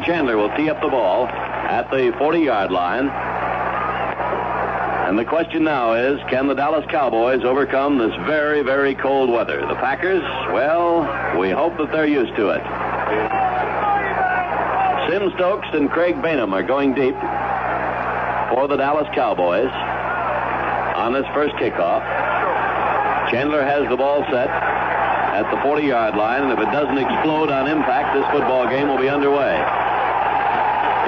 Don Chandler will tee up the ball at the 40-yard line. And the question now is, can the Dallas Cowboys overcome this very, very cold weather? The Packers, well, we hope that they're used to it. Sim Stokes and Craig Bainham are going deep for the Dallas Cowboys on this first kickoff. Chandler has the ball set at the 40-yard line, and if it doesn't explode on impact, this football game will be underway.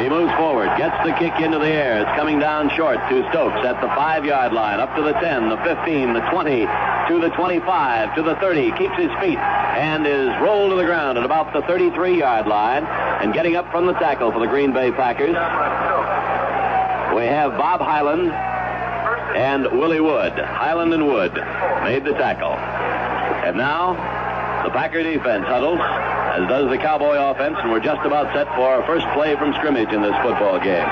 He moves forward, gets the kick into the air. It's coming down short to Stokes at the 5-yard line, up to the 10, the 15, the 20, to the 25, to the 30, keeps his feet, and is rolled to the ground at about the 33-yard line. And getting up from the tackle for the Green Bay Packers, we have Bob Hyland and Willie Wood. Hyland and Wood made the tackle. And now, the Packer defense huddles, as does the Cowboy offense, and we're just about set for our first play from scrimmage in this football game.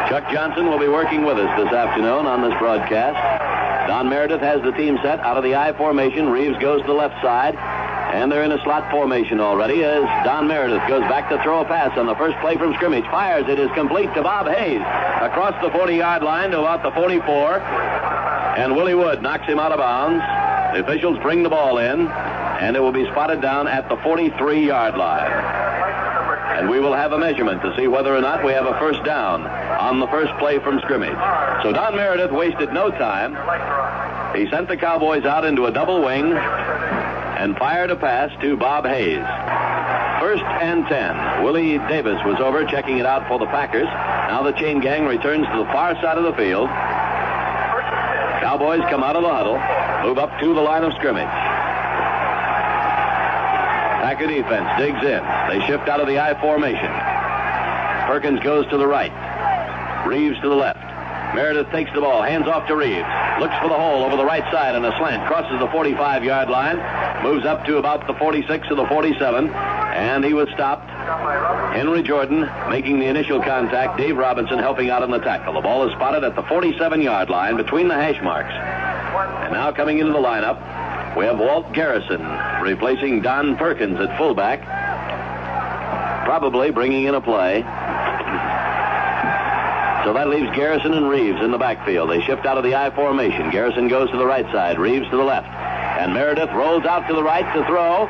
Chuck Johnson will be working with us this afternoon on this broadcast. Don Meredith has the team set out of the I formation. Reeves goes to the left side, and they're in a slot formation already as Don Meredith goes back to throw a pass on the first play from scrimmage. Fires. It is complete to Bob Hayes across the 40-yard line to about the 44, and Willie Wood knocks him out of bounds. The officials bring the ball in, and it will be spotted down at the 43-yard line. And we will have a measurement to see whether or not we have a first down on the first play from scrimmage. So Don Meredith wasted no time. He sent the Cowboys out into a double wing and fired a pass to Bob Hayes. First and 10. Willie Davis was over checking it out for the Packers. Now the chain gang returns to the far side of the field. Cowboys come out of the huddle, move up to the line of scrimmage. Packer defense digs in. They shift out of the I formation. Perkins goes to the right. Reeves to the left. Meredith takes the ball, hands off to Reeves. Looks for the hole over the right side on a slant. Crosses the 45-yard line. Moves up to about the 46 or the 47. And he was stopped. Henry Jordan making the initial contact. Dave Robinson helping out on the tackle. The ball is spotted at the 47-yard line between the hash marks. And now coming into the lineup, we have Walt Garrison replacing Don Perkins at fullback. Probably bringing in a play. So that leaves Garrison and Reeves in the backfield. They shift out of the I formation. Garrison goes to the right side. Reeves to the left. And Meredith rolls out to the right to throw.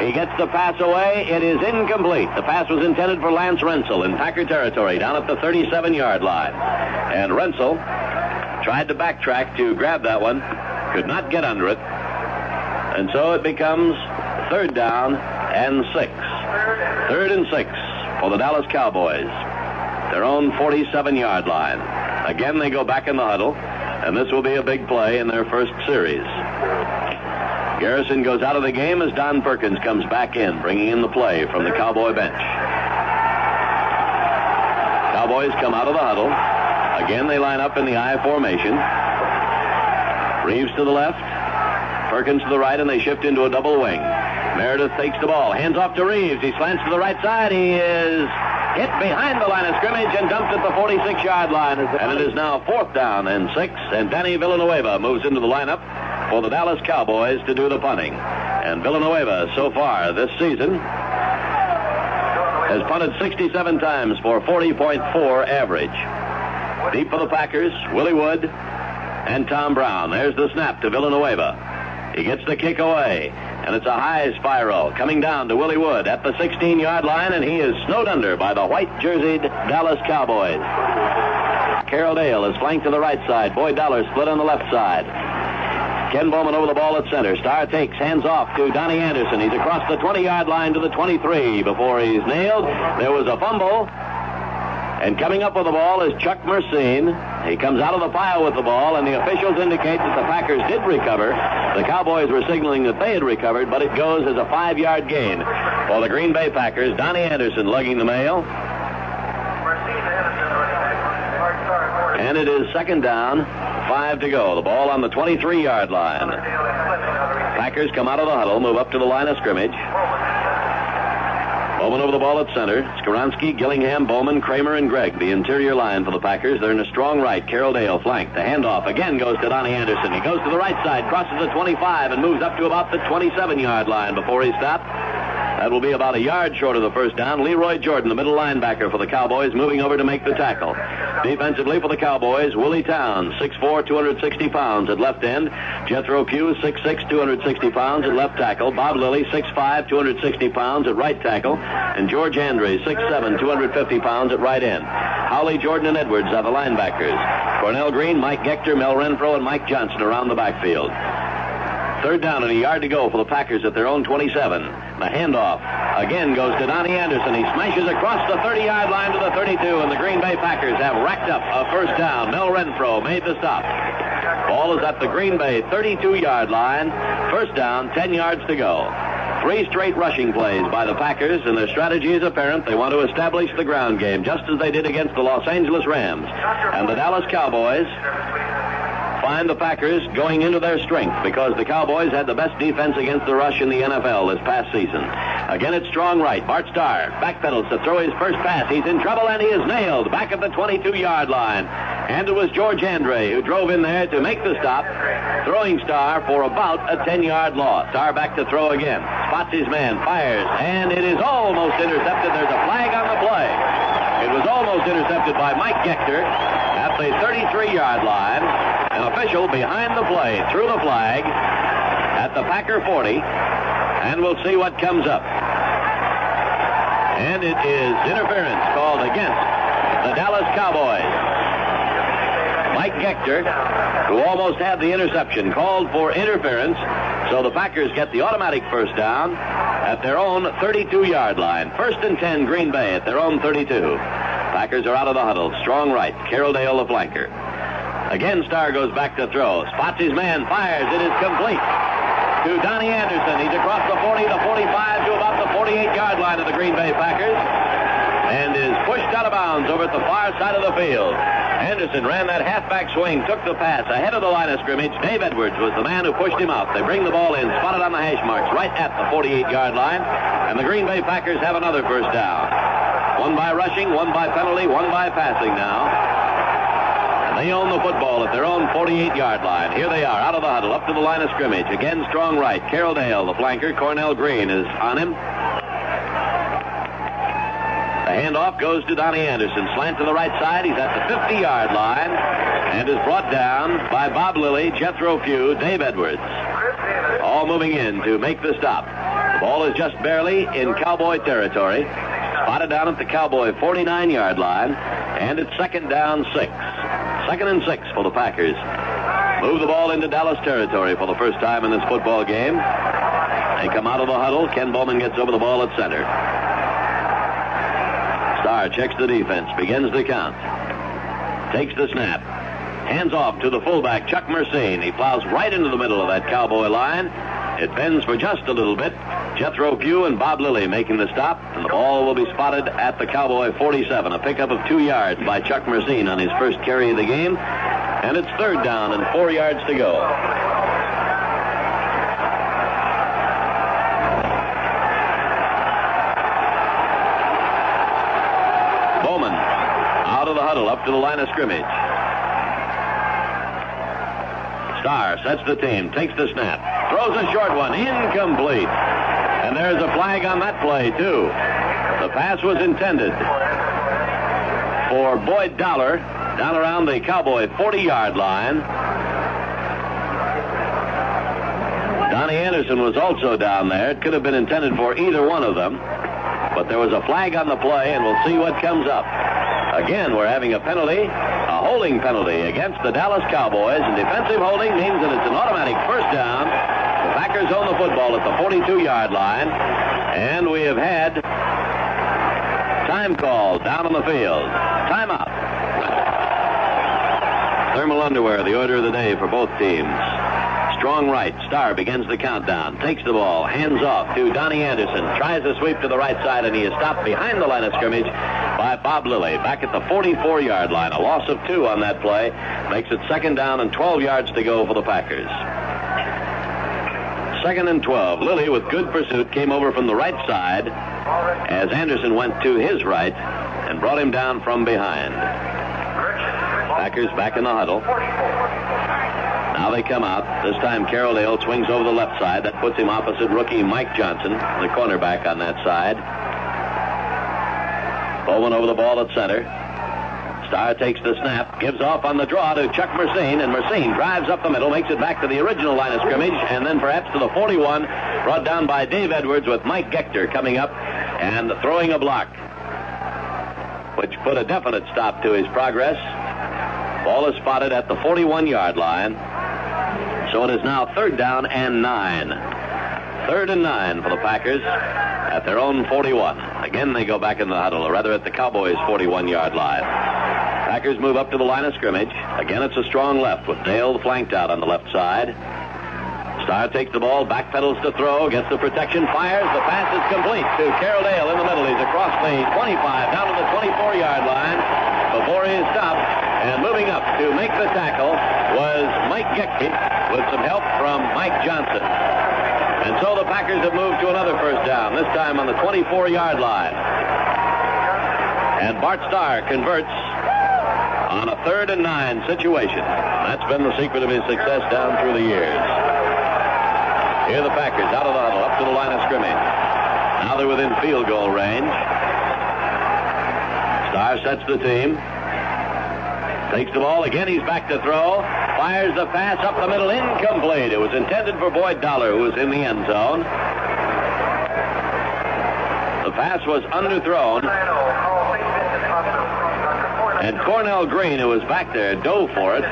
He gets the pass away. It is incomplete. The pass was intended for Lance Rensel in Packer territory down at the 37-yard line. And Rensel tried to backtrack to grab that one. Could not get under it. And so it becomes third down and 6. 3rd and 6 for the Dallas Cowboys. Their own 47-yard line. Again, they go back in the huddle, and this will be a big play in their first series. Garrison goes out of the game as Don Perkins comes back in, bringing in the play from the Cowboy bench. Cowboys come out of the huddle. Again, they line up in the I formation. Reeves to the left, Perkins to the right, and they shift into a double wing. Meredith takes the ball, hands off to Reeves. He slants to the right side. He is hit behind the line of scrimmage and dumped at the 46-yard line. And it is now 4th down and 6, and Danny Villanueva moves into the lineup for the Dallas Cowboys to do the punting. And Villanueva, so far this season, has punted 67 times for 40.4 average. Deep for the Packers, Willie Wood and Tom Brown. There's the snap to Villanueva. He gets the kick away, and it's a high spiral coming down to Willie Wood at the 16-yard line, and he is snowed under by the white-jerseyed Dallas Cowboys. Carroll Dale is flanked to the right side. Boyd Dollar split on the left side. Ken Bowman over the ball at center. Starr takes, hands off to Donnie Anderson. He's across the 20-yard line to the 23 before he's nailed. There was a fumble. And coming up with the ball is Chuck Mercine. He comes out of the pile with the ball, and the officials indicate that the Packers did recover. The Cowboys were signaling that they had recovered, but it goes as a 5-yard gain for the Green Bay Packers. Donnie Anderson lugging the mail. And it is 2nd down, 5 to go. The ball on the 23-yard line. Packers come out of the huddle, move up to the line of scrimmage. Bowman over the ball at center. Skoronski, Gillingham, Bowman, Kramer, and Gregg, the interior line for the Packers. They're in a strong right. Carroll Dale flanked. The handoff again goes to Donnie Anderson. He goes to the right side, crosses the 25, and moves up to about the 27-yard line before he stopped That will be about a yard short of the first down. Leroy Jordan, the middle linebacker for the Cowboys, moving over to make the tackle. Defensively for the Cowboys, Willie Towns, 6'4", 260 pounds at left end. Jethro Pugh, 6'6", 260 pounds at left tackle. Bob Lilly, 6'5", 260 pounds at right tackle. And George Andre, 6'7", 250 pounds at right end. Howley, Jordan, and Edwards are the linebackers. Cornell Green, Mike Gector, Mel Renfro, and Mike Johnson around the backfield. Third down and a yard to go for the Packers at their own 27. The handoff again goes to Donnie Anderson. He smashes across the 30-yard line to the 32, and the Green Bay Packers have racked up a first down. Mel Renfro made the stop. Ball is at the Green Bay 32-yard line. First down, 10 yards to go. 3 straight rushing plays by the Packers, and their strategy is apparent. They want to establish the ground game, just as they did against the Los Angeles Rams. And the Dallas Cowboys find the Packers going into their strength, because the Cowboys had the best defense against the rush in the NFL this past season. Again, it's strong right. Bart Starr backpedals to throw his first pass. He's in trouble, and he is nailed back at the 22-yard line. And it was George Andre who drove in there to make the stop, throwing Starr for about a 10-yard loss. Starr back to throw again. Spots his man, fires, and it is almost intercepted. There's a flag on the play. It was almost intercepted by Mike Gector at the 33-yard line. An official behind the play threw the flag at the Packer 40, and we'll see what comes up. And it is interference called against the Dallas Cowboys. Mike Gector, who almost had the interception, called for interference, so the Packers get the automatic first down at their own 32-yard line. First and 10, Green Bay at their own 32. Packers are out of the huddle. Strong right. Carroll Dale, the flanker. Again, Starr goes back to throw. Spots his man, fires. It is complete to Donnie Anderson. He's across the 40, the 45, to about the 48-yard line of the Green Bay Packers, and is pushed out of bounds over at the far side of the field. Anderson ran that halfback swing, took the pass ahead of the line of scrimmage. Dave Edwards was the man who pushed him out. They bring the ball in, spotted on the hash marks, right at the 48-yard line, and the Green Bay Packers have another first down. One by rushing, one by penalty, one by passing now. They own the football at their own 48-yard line. Here they are, out of the huddle, up to the line of scrimmage. Again, strong right. Carroll Dale, the flanker. Cornell Green is on him. The handoff goes to Donnie Anderson. Slant to the right side. He's at the 50-yard line and is brought down by Bob Lilly, Jethro Pugh, Dave Edwards. All moving in to make the stop. The ball is just barely in Cowboy territory. Spotted down at the Cowboy 49-yard line, and it's second down 6. Second and 6 for the Packers. Move the ball into Dallas territory for the first time in this football game. They come out of the huddle. Ken Bowman gets over the ball at center. Starr checks the defense, begins the count. Takes the snap. Hands off to the fullback, Chuck Mercine. He plows right into the middle of that Cowboy line. It bends for just a little bit. Jethro Pugh and Bob Lilly making the stop, and the ball will be spotted at the Cowboy 47. A pickup of 2 yards by Chuck Mercine on his first carry of the game. And it's third down and 4 yards to go. Bowman out of the huddle, up to the line of scrimmage. Starr sets the team, takes the snap, throws a short one, incomplete. And there's a flag on that play, too. The pass was intended for Boyd Dollar down around the Cowboy 40-yard line. Donnie Anderson was also down there. It could have been intended for either one of them. But there was a flag on the play, and we'll see what comes up. Again, we're having a penalty, a holding penalty against the Dallas Cowboys, and defensive holding means that it's an automatic first down. The Packers own the football at the 42-yard line, and we have had time called down on the field. Timeout. Thermal underwear, the order of the day for both teams. Strong right. Starr begins the countdown. Takes the ball. Hands off to Donnie Anderson. Tries to sweep to the right side, and he is stopped behind the line of scrimmage by Bob Lilly. Back at the 44-yard line. A loss of 2 on that play. Makes it second down and 12 yards to go for the Packers. Second and 12. Lilly, with good pursuit, came over from the right side as Anderson went to his right and brought him down from behind. Packers back in the huddle. Now Now they come out. This time Carroll Dale swings over the left side. That puts him opposite rookie Mike Johnson, the cornerback on that side. Bowman over the ball at center. Starr takes the snap, gives off on the draw to Chuck Mersine, and Mersine drives up the middle, makes it back to the original line of scrimmage, and then perhaps to the 41, brought down by Dave Edwards with Mike Gector coming up and throwing a block, which put a definite stop to his progress. Ball is spotted at the 41-yard line, so it is now 3rd down and 9. 3rd and 9 for the Packers at their own 41. Again, they go back in the huddle, or rather at the Cowboys' 41-yard line. Packers move up to the line of scrimmage. Again, it's a strong left with Dale flanked out on the left side. Starr takes the ball, backpedals to throw, gets the protection, fires. The pass is complete to Carroll Dale in the middle. He's across the 25, down to the 24-yard line before he is stopped. And moving up to make the tackle was Mike Gector with some help from Mike Johnson. And so the Packers have moved to another 1st down, this time on the 24-yard line. And Bart Starr converts on a 3rd and 9 situation. That's been the secret of his success down through the years. Here the Packers out of the huddle, up to the line of scrimmage. Now they're within field goal range. Starr sets the team. Takes the ball. Again, he's back to throw. Fires the pass up the middle. Incomplete. It was intended for Boyd Dollar, who was in the end zone. The pass was underthrown. And Cornell Green, who was back there, dove for it.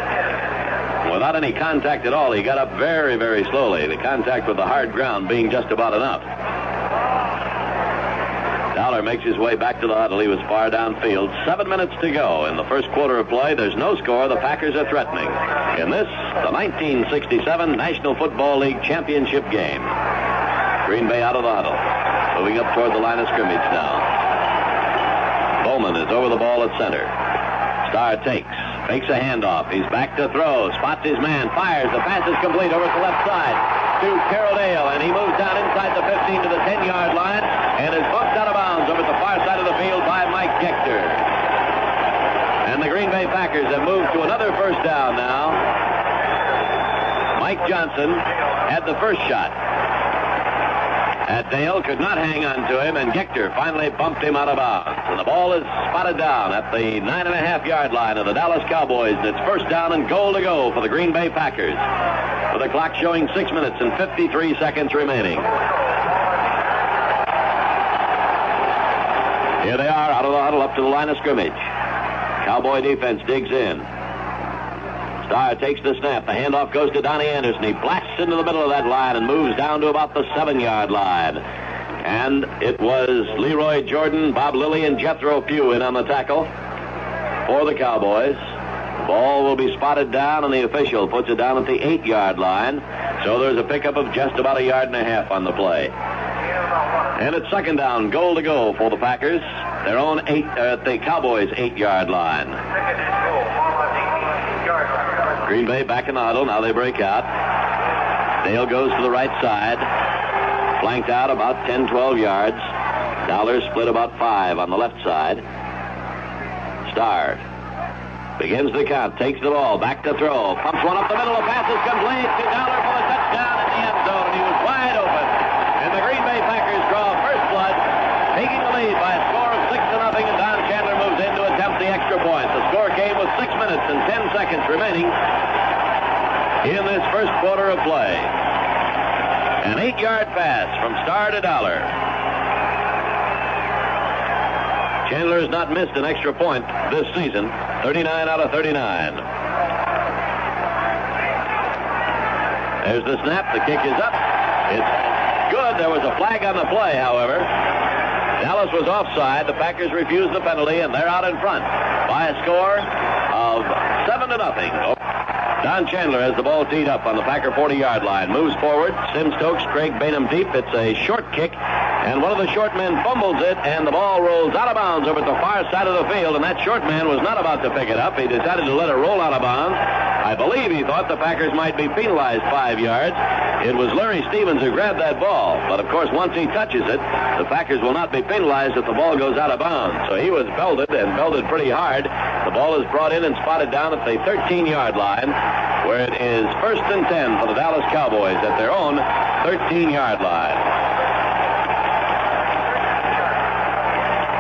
Without any contact at all, he got up very, very slowly. The contact with the hard ground being just about enough. Dollar makes his way back to the huddle. He was far downfield. 7 minutes to go in the first quarter of play. There's no score. The Packers are threatening in this, the 1967 National Football League championship game. Green Bay out of the huddle. Moving up toward the line of scrimmage now. Bowman is over the ball at center. Starr fakes a handoff. He's back to throw. Spots his man. Fires. The pass is complete over to the left side to Carroll Dale, and he moves down inside the 15 to the 10-yard line and is bumped out of bounds over at the far side of the field by Mike Gector. And the Green Bay Packers have moved to another 1st down now. Mike Johnson had the first shot at Dale, could not hang on to him, and Gector finally bumped him out of bounds. And the ball is spotted down at the 9.5-yard line of the Dallas Cowboys, and it's 1st down and goal to go for the Green Bay Packers, with the clock showing 6 minutes and 53 seconds remaining. Here they are out of the huddle up to the line of scrimmage. Cowboy defense digs in. Starr takes the snap. The handoff goes to Donnie Anderson. He blasts into the middle of that line and moves down to about the 7-yard line. And it was Leroy Jordan, Bob Lilly, and Jethro Pugh in on the tackle for the Cowboys. The ball will be spotted down, and the official puts it down at the 8-yard line. So there's a pickup of just about 1.5 yards on the play. And it's 2nd down, goal to go for the Packers. Their own the Cowboys' 8-yard line. Green Bay back in the huddle. Now they break out. Dale goes to the right side. Flanked out about 10, 12 yards. Dollar split about 5 on the left side. Starr begins the count. Takes the ball. Back to throw. Pumps one up the middle. The pass is complete to Dollar for a touchdown in the end zone. And he was wide open. And the Green Bay Packers draw first blood, taking the lead by a score of 6-0. And Don Chandler moves in to attempt the extra point. The score came with 6 minutes and 10 seconds remaining in this first quarter of play. An 8-yard pass from Starr to Dollar. Chandler has not missed an extra point this season. 39 out of 39. There's the snap. The kick is up. It's good. There was a flag on the play, however. Dallas was offside. The Packers refused the penalty, and they're out in front by a score of 7-0. Don Chandler has the ball teed up on the Packer 40-yard line. Moves forward. Sim Stokes, Craig Bainham deep. It's a short kick, And one of the short men fumbles it, and the ball rolls out of bounds over at the far side of the field, and that short man was not about to pick it up. He decided to let it roll out of bounds. I believe he thought the Packers might be penalized 5 yards. It was Larry Stevens who grabbed that ball. But, of course, once he touches it, the Packers will not be penalized if the ball goes out of bounds. So he was belted, and belted pretty hard. The ball is brought in and spotted down at the 13-yard line, where it is 1st and 10 for the Dallas Cowboys at their own 13-yard line.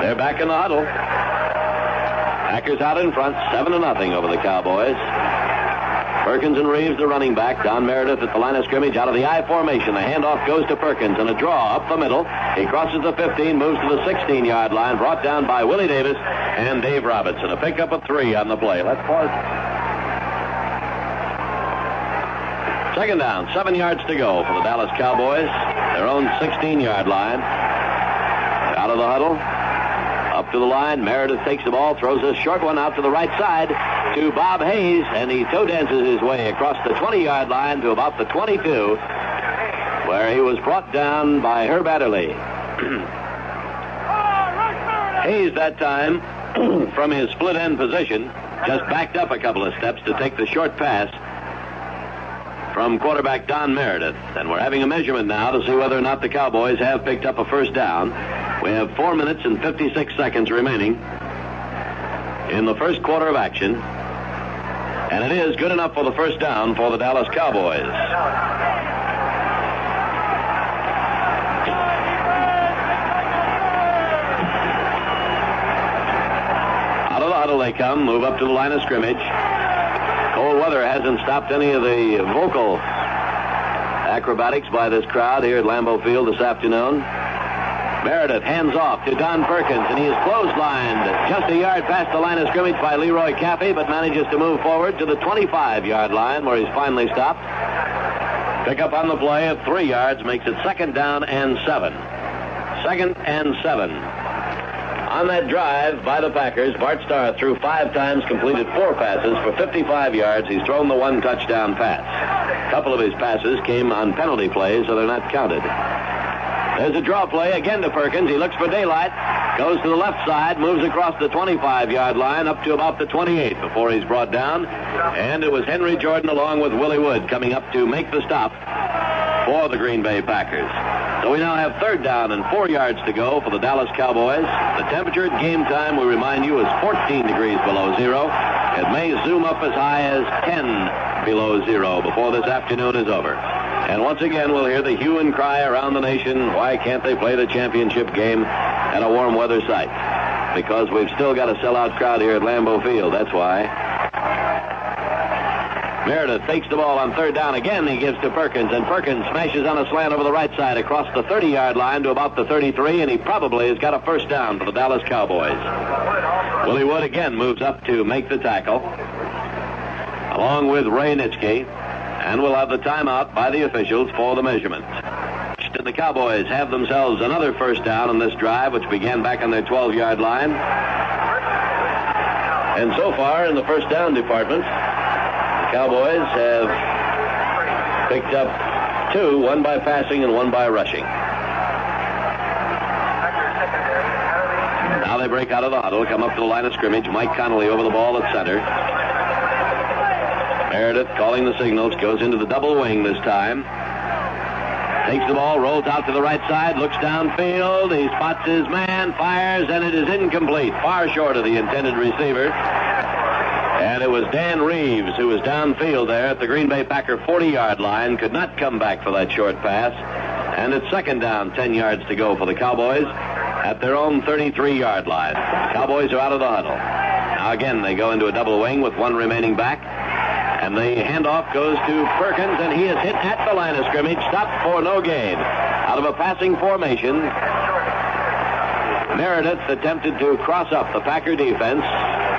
They're back in the huddle. Packers out in front, 7-0 over the Cowboys. Perkins and Reeves, the running back. Don Meredith at the line of scrimmage out of the I formation. The handoff goes to Perkins, and a draw up the middle. He crosses the 15, moves to the 16-yard line, brought down by Willie Davis and Dave Robinson. A pickup of 3 on the play. Let's pause. Second down, 7 yards to go for the Dallas Cowboys. Their own 16-yard line. Out of the huddle. Up to the line. Meredith takes the ball, throws a short one out to the right side to Bob Hayes, and he toe dances his way across the 20-yard line to about the 22, where he was brought down by Herb Adderley. Hayes that time, from his split end position, just backed up a couple of steps to take the short pass from quarterback Don Meredith. And we're having a measurement now to see whether or not the Cowboys have picked up a first down. We have 4 minutes and 56 seconds remaining in the first quarter of action. And it is good enough for the first down for the Dallas Cowboys. Out of the huddle they come, move up to the line of scrimmage. Cold weather hasn't stopped any of the vocal acrobatics by this crowd here at Lambeau Field this afternoon. Meredith hands off to Don Perkins, and he is clotheslined just a yard past the line of scrimmage by Leroy Caffey, but manages to move forward to the 25-yard line where he's finally stopped. Pick up on the play of 3 yards makes it 2nd down and 7. 2nd and 7. On that drive by the Packers, Bart Starr threw 5 times, completed 4 passes for 55 yards. He's thrown the 1 touchdown pass. A couple of his passes came on penalty plays, so they're not counted. There's a draw play again to Perkins. He looks for daylight, goes to the left side, moves across the 25-yard line up to about the 28 before he's brought down. And it was Henry Jordan along with Willie Wood coming up to make the stop for the Green Bay Packers. So we now have 3rd down and 4 yards to go for the Dallas Cowboys. The temperature at game time, we remind you, is 14 degrees below zero. It may zoom up as high as 10 below zero before this afternoon is over. And once again, we'll hear the hue and cry around the nation, why can't they play the championship game at a warm weather site? Because we've still got a sellout crowd here at Lambeau Field, that's why. Meredith takes the ball on 3rd down again. He gives to Perkins, and Perkins smashes on a slant over the right side across the 30-yard line to about the 33, and he probably has got a first down for the Dallas Cowboys. Willie Wood again moves up to make the tackle, along with Ray Nitschke. And we'll have the timeout by the officials for the measurement. The Cowboys have themselves another first down on this drive, which began back on their 12-yard line. And so far in the first down department, the Cowboys have picked up 2, 1 by passing and 1 by rushing. Now they break out of the huddle, come up to the line of scrimmage. Mike Connolly over the ball at center. Meredith calling the signals, goes into the double wing this time. Takes the ball, rolls out to the right side, looks downfield. He spots his man, fires, and it is incomplete. Far short of the intended receiver. And it was Dan Reeves who was downfield there at the Green Bay Packer 40-yard line. Could not come back for that short pass. And it's 2nd down, 10 yards to go for the Cowboys at their own 33-yard line. Cowboys are out of the huddle. Now again, they go into a double wing with 1 remaining back. And the handoff goes to Perkins, and he is hit at the line of scrimmage, stopped for no gain. Out of a passing formation, Meredith attempted to cross up the Packer defense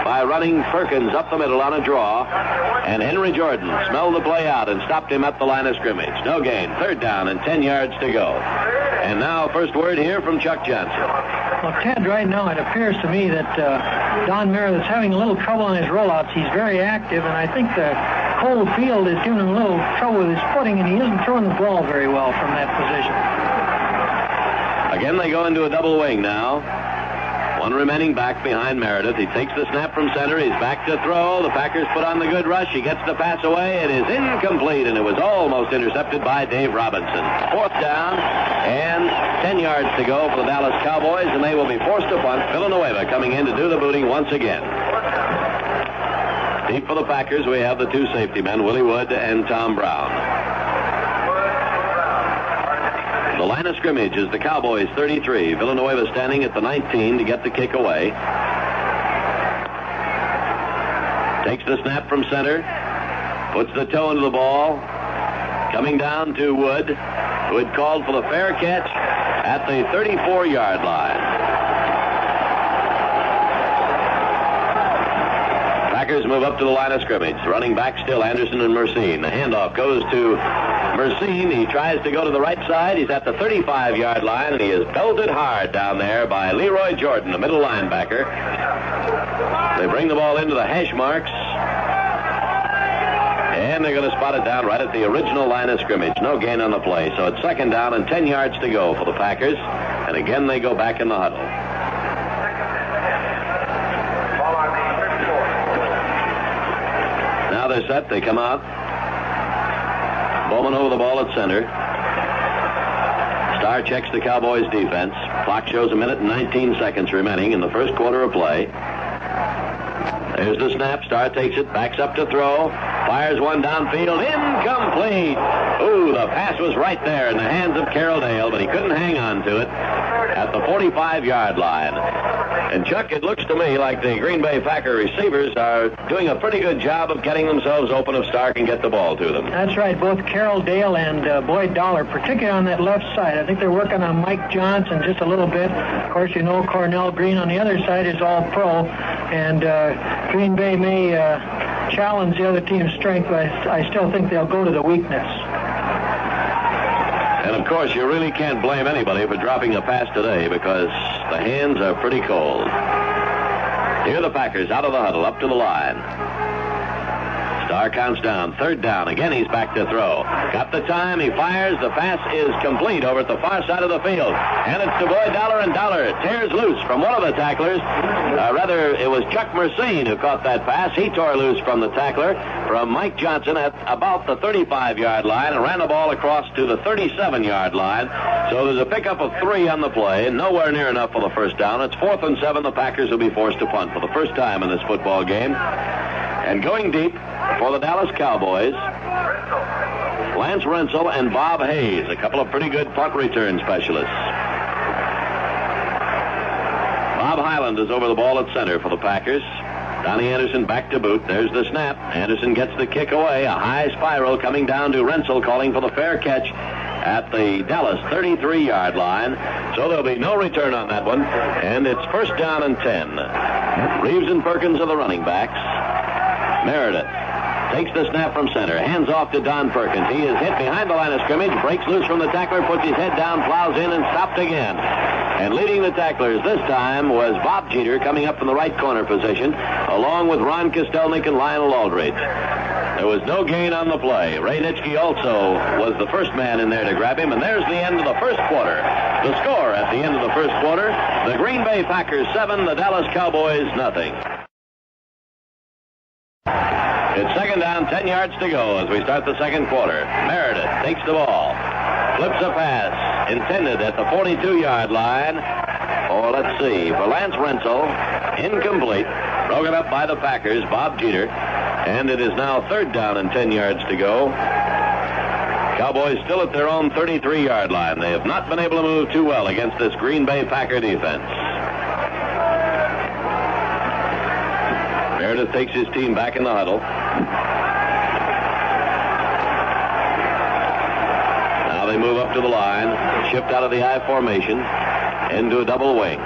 by running Perkins up the middle on a draw, and Henry Jordan smelled the play out and stopped him at the line of scrimmage. No gain. 3rd down and 10 yards to go. And now, first word here from Chuck Johnson. Well, Ted, right now it appears to me that Don Meredith's having a little trouble on his rollouts. He's very active, and I think the cold field is giving him a little trouble with his footing, and he isn't throwing the ball very well from that position. Again, they go into a double wing now. One remaining back behind Meredith. He takes the snap from center. He's back to throw. The Packers put on the good rush. He gets the pass away. It is incomplete, and it was almost intercepted by Dave Robinson. Fourth down, and 10 yards to go for the Dallas Cowboys, and they will be forced to punt. Villanueva coming in to do the booting once again. Deep for the Packers, we have the two safety men, Willie Wood and Tom Brown. The line of scrimmage is the Cowboys 33. Villanueva standing at the 19 to get the kick away. Takes the snap from center. Puts the toe into the ball. Coming down to Wood, who had called for the fair catch at the 34-yard line. Packers move up to the line of scrimmage. Running back still Anderson and Mercine. The handoff goes to Mercine. He tries to go to the right side. He's at the 35-yard line, and he is belted hard down there by Leroy Jordan, the middle linebacker. They bring the ball into the hash marks, and they're going to spot it down right at the original line of scrimmage. No gain on the play, so it's second down and 10 yards to go for the Packers. And again, they go back in the huddle. Now they're set. They come out. Bowman over the ball at center. Starr checks the Cowboys' defense. Clock shows a minute and 19 seconds remaining in the first quarter of play. There's the snap. Starr takes it, backs up to throw, fires one downfield, incomplete. Ooh, the pass was right there in the hands of Carroll Dale, but he couldn't hang on to it at the 45-yard line. And, Chuck, it looks to me like the Green Bay Packer receivers are doing a pretty good job of getting themselves open if Starr can get the ball to them. That's right. Both Carroll Dale and Boyd Dollar, particularly on that left side. I think they're working on Mike Johnson just a little bit. Of course, you know Cornell Green on the other side is all pro. And Green Bay may challenge the other team's strength, but I still think they'll go to the weakness. And, of course, you really can't blame anybody for dropping a pass today because the hands are pretty cold. Here are the Packers out of the huddle, up to the line. Starr counts down. Third down. Again, he's back to throw. Got the time. He fires. The pass is complete over at the far side of the field. And it's to Boyd Dollar, and Dollar tears loose from one of the tacklers. Rather, it was Chuck Mercine who caught that pass. He tore loose from the tackler from Mike Johnson at about the 35-yard line and ran the ball across to the 37-yard line. So there's a pickup of 3 on the play, and nowhere near enough for the first down. It's 4th and 7. The Packers will be forced to punt for the first time in this football game. And going deep for the Dallas Cowboys, Lance Rensel and Bob Hayes, a couple of pretty good punt return specialists. Bob Hyland is over the ball at center for the Packers. Donnie Anderson back to boot. There's the snap. Anderson gets the kick away. A high spiral coming down to Rensel, calling for the fair catch at the Dallas 33-yard line. So there'll be no return on that one. And it's first down and 10. Reeves and Perkins are the running backs. Meredith takes the snap from center. Hands off to Don Perkins. He is hit behind the line of scrimmage. Breaks loose from the tackler. Puts his head down. Plows in and stopped again. And leading the tacklers this time was Bob Jeter, coming up from the right corner position, along with Ron Kostelnik and Lionel Aldridge. There was no gain on the play. Ray Nitschke also was the first man in there to grab him. And there's the end of the first quarter. The score at the end of the first quarter, the Green Bay Packers 7, the Dallas Cowboys nothing. It's second down, 10 yards to go as we start the second quarter. Meredith takes the ball. Flips a pass intended at the 42-yard line. Or let's see, for Lance Rensel, incomplete. Broken up by the Packers, Bob Jeter. And it is now third down and 10 yards to go. Cowboys still at their own 33-yard line. They have not been able to move too well against this Green Bay Packer defense. Meredith takes his team back in the huddle. Now they move up to the line, shift out of the I formation into a double wing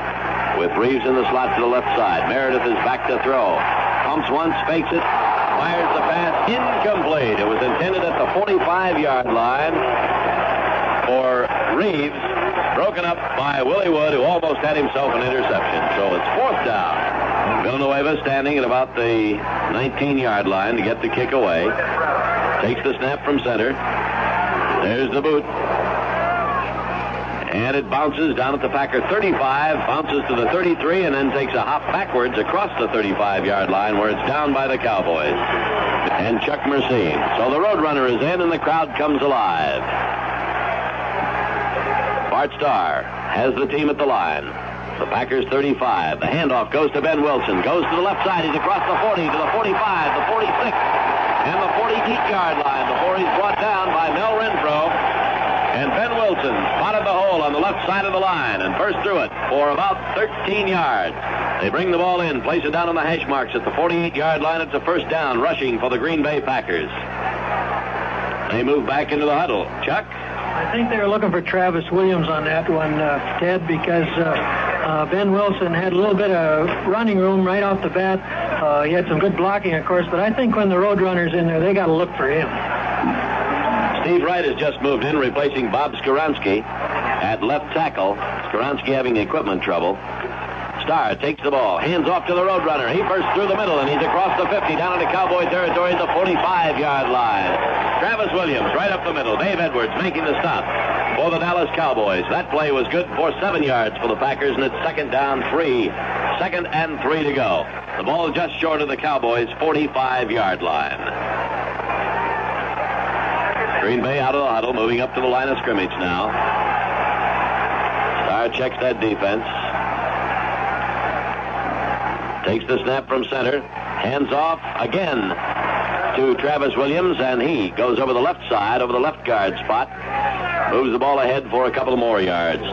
with Reeves in the slot to the left side. Meredith is back to throw. Pumps once, fakes it, fires the pass, incomplete. It was intended at the 45-yard line for Reeves, broken up by Willie Wood, who almost had himself an interception. So it's fourth down. Villanueva standing at about the 19-yard line to get the kick away. Takes the snap from center. There's the boot. And it bounces down at the Packer 35, bounces to the 33, and then takes a hop backwards across the 35-yard line where it's down by the Cowboys. And Chuck Mercine. So the Roadrunner is in, and the crowd comes alive. Bart Starr has the team at the line. The Packers 35. The handoff goes to Ben Wilson. Goes to the left side. He's across the 40 to the 45, the 46, and the 48-yard line before he's brought down by Mel Renfro. And Ben Wilson spotted the hole on the left side of the line and burst through it for about 13 yards. They bring the ball in, place it down on the hash marks at the 48-yard line. It's a first down, rushing for the Green Bay Packers. They move back into the huddle. Chuck? I think they were looking for Travis Williams on that one, Ted, because Ben Wilson had a little bit of running room right off the bat. He had some good blocking, of course, but I think when the Roadrunner's in there, they got to look for him. Steve Wright has just moved in, replacing Bob Skoronski at left tackle. Skoronski having equipment trouble. Starr takes the ball, hands off to the Roadrunner. He bursts through the middle, and he's across the 50, down into Cowboy territory at the 45-yard line. Travis Williams right up the middle. Dave Edwards making the stop for the Dallas Cowboys. That play was good for 7 yards for the Packers, and it's second and 3 to go. The ball just short of the Cowboys' 45-yard line. Green Bay out of the huddle, moving up to the line of scrimmage now. Starr checks that defense. Takes the snap from center. Hands off again to Travis Williams, and he goes over the left side, over the left guard spot. Moves the ball ahead for a couple more yards.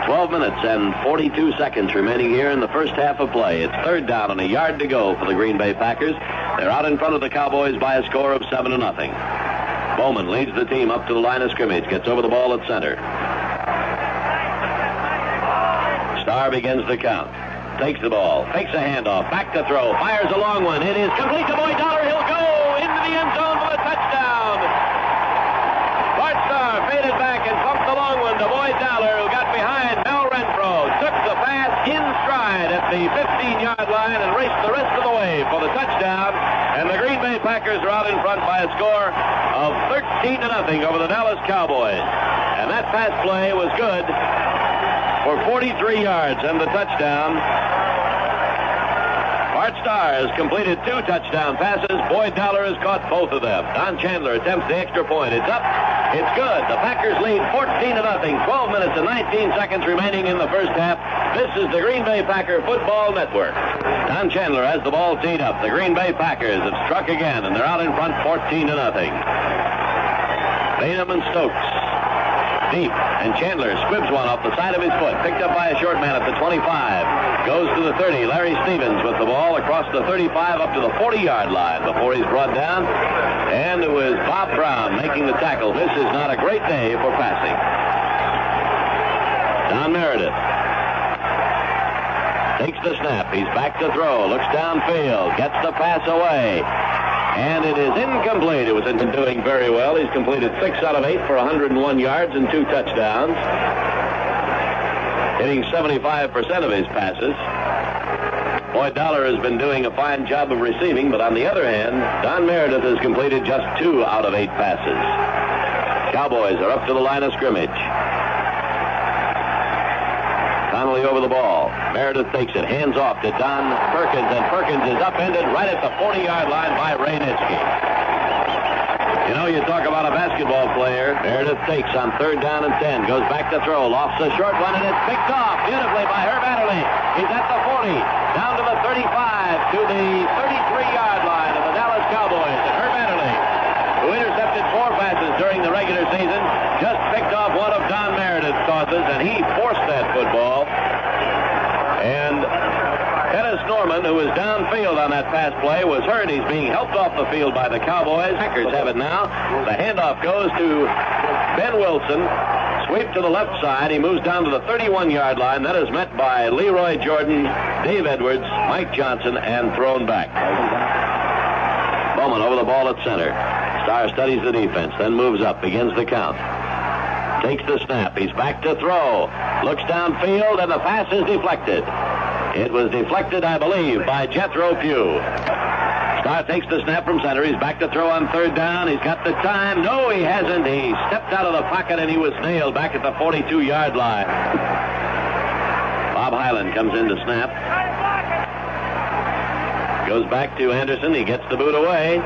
12 minutes and 42 seconds remaining here in the first half of play. It's third down and a yard to go for the Green Bay Packers. They're out in front of the Cowboys by a score of 7-0. Bowman leads the team up to the line of scrimmage, gets over the ball at center. Starr begins the count. Takes the ball, fakes a handoff, back to throw, fires a long one. It is complete to Boyd Dollar. He'll go into the end zone for the touchdown. Bart Starr faded back and pumped the long one to Boyd Dollar, who got behind Mel Renfro, took the pass in stride at the 15-yard line and raced the rest of the way for the touchdown. And the Green Bay Packers are out in front by a score of 13-0 over the Dallas Cowboys. And that pass play was good for 43 yards and the touchdown. Bart Starr has completed 2 touchdown passes. Boyd Dollar has caught both of them. Don Chandler attempts the extra point. It's up. It's good. The Packers lead 14-0. 12 minutes and 19 seconds remaining in the first half. This is the Green Bay Packer Football Network. Don Chandler has the ball teed up. The Green Bay Packers have struck again, and they're out in front 14-0. Bainham and Stokes. Deep, and Chandler squibs one off the side of his foot. Picked up by a short man at the 25. Goes to the 30. Larry Stevens with the ball across the 35 up to the 40-yard line before he's brought down. And it was Bob Brown making the tackle. This is not a great day for passing. Don Meredith takes the snap. He's back to throw. Looks downfield. Gets the pass away. And it is incomplete. It was doing very well. He's completed 6 out of 8 for 101 yards and 2 touchdowns. Hitting 75% of his passes. Boyd Dollar has been doing a fine job of receiving, but on the other hand, Don Meredith has completed just 2 out of 8 passes. Cowboys are up to the line of scrimmage. Connolly over the ball. Meredith takes it, hands off to Don Perkins, and Perkins is upended right at the 40-yard line by Ray Nitschke. You know, you talk about a basketball player. Meredith takes on third down and 10, goes back to throw, lofts a short one, and it's picked off beautifully by Herb Adderley. He's at the 40, down to the 35, to the 33-yard line of the Dallas Cowboys. And Herb Adderley, who intercepted 4 passes during the regular season, just picked off one of Don Meredith's tosses, and he forced that football. And Dennis Norman, who was downfield on that pass play, was hurt. He's being helped off the field by the Cowboys. Packers have it now. The handoff goes to Ben Wilson. Sweep to the left side. He moves down to the 31-yard line. That is met by Leroy Jordan, Dave Edwards, Mike Johnson, and thrown back. Bowman over the ball at center. Starr studies the defense, then moves up, begins the count. Takes the snap. He's back to throw. Looks downfield, and the pass is deflected. It was deflected, I believe, by Jethro Pugh. Starr takes the snap from center. He's back to throw on third down. He's got the time. No, he hasn't. He stepped out of the pocket and he was nailed back at the 42-yard line. Bob Hyland comes in to snap. Goes back to Anderson. He gets the boot away.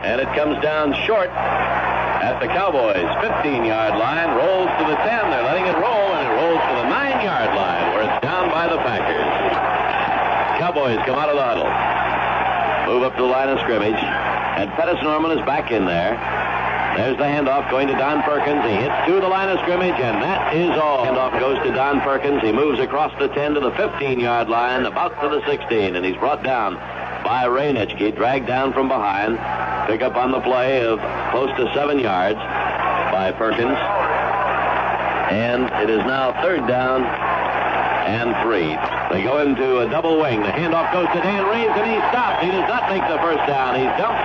And it comes down short at the Cowboys' 15-yard line. Rolls to the 10. They're letting it roll, and it rolls to the 9-yard line where it's down by the Packers. Cowboys come out of the huddle. Move up to the line of scrimmage. And Pettis Norman is back in there. There's the handoff going to Don Perkins. He hits to the line of scrimmage, and that is all. Handoff goes to Don Perkins. He moves across the 10 to the 15-yard line, about to the 16, and he's brought down by Ray Nitschke, dragged down from behind. Pick up on the play of close to 7 yards by Perkins. And it is now third down and 3. They go into a double wing. The handoff goes to Dan Reeves, and he's stopped. He does not make the first down. He's dumped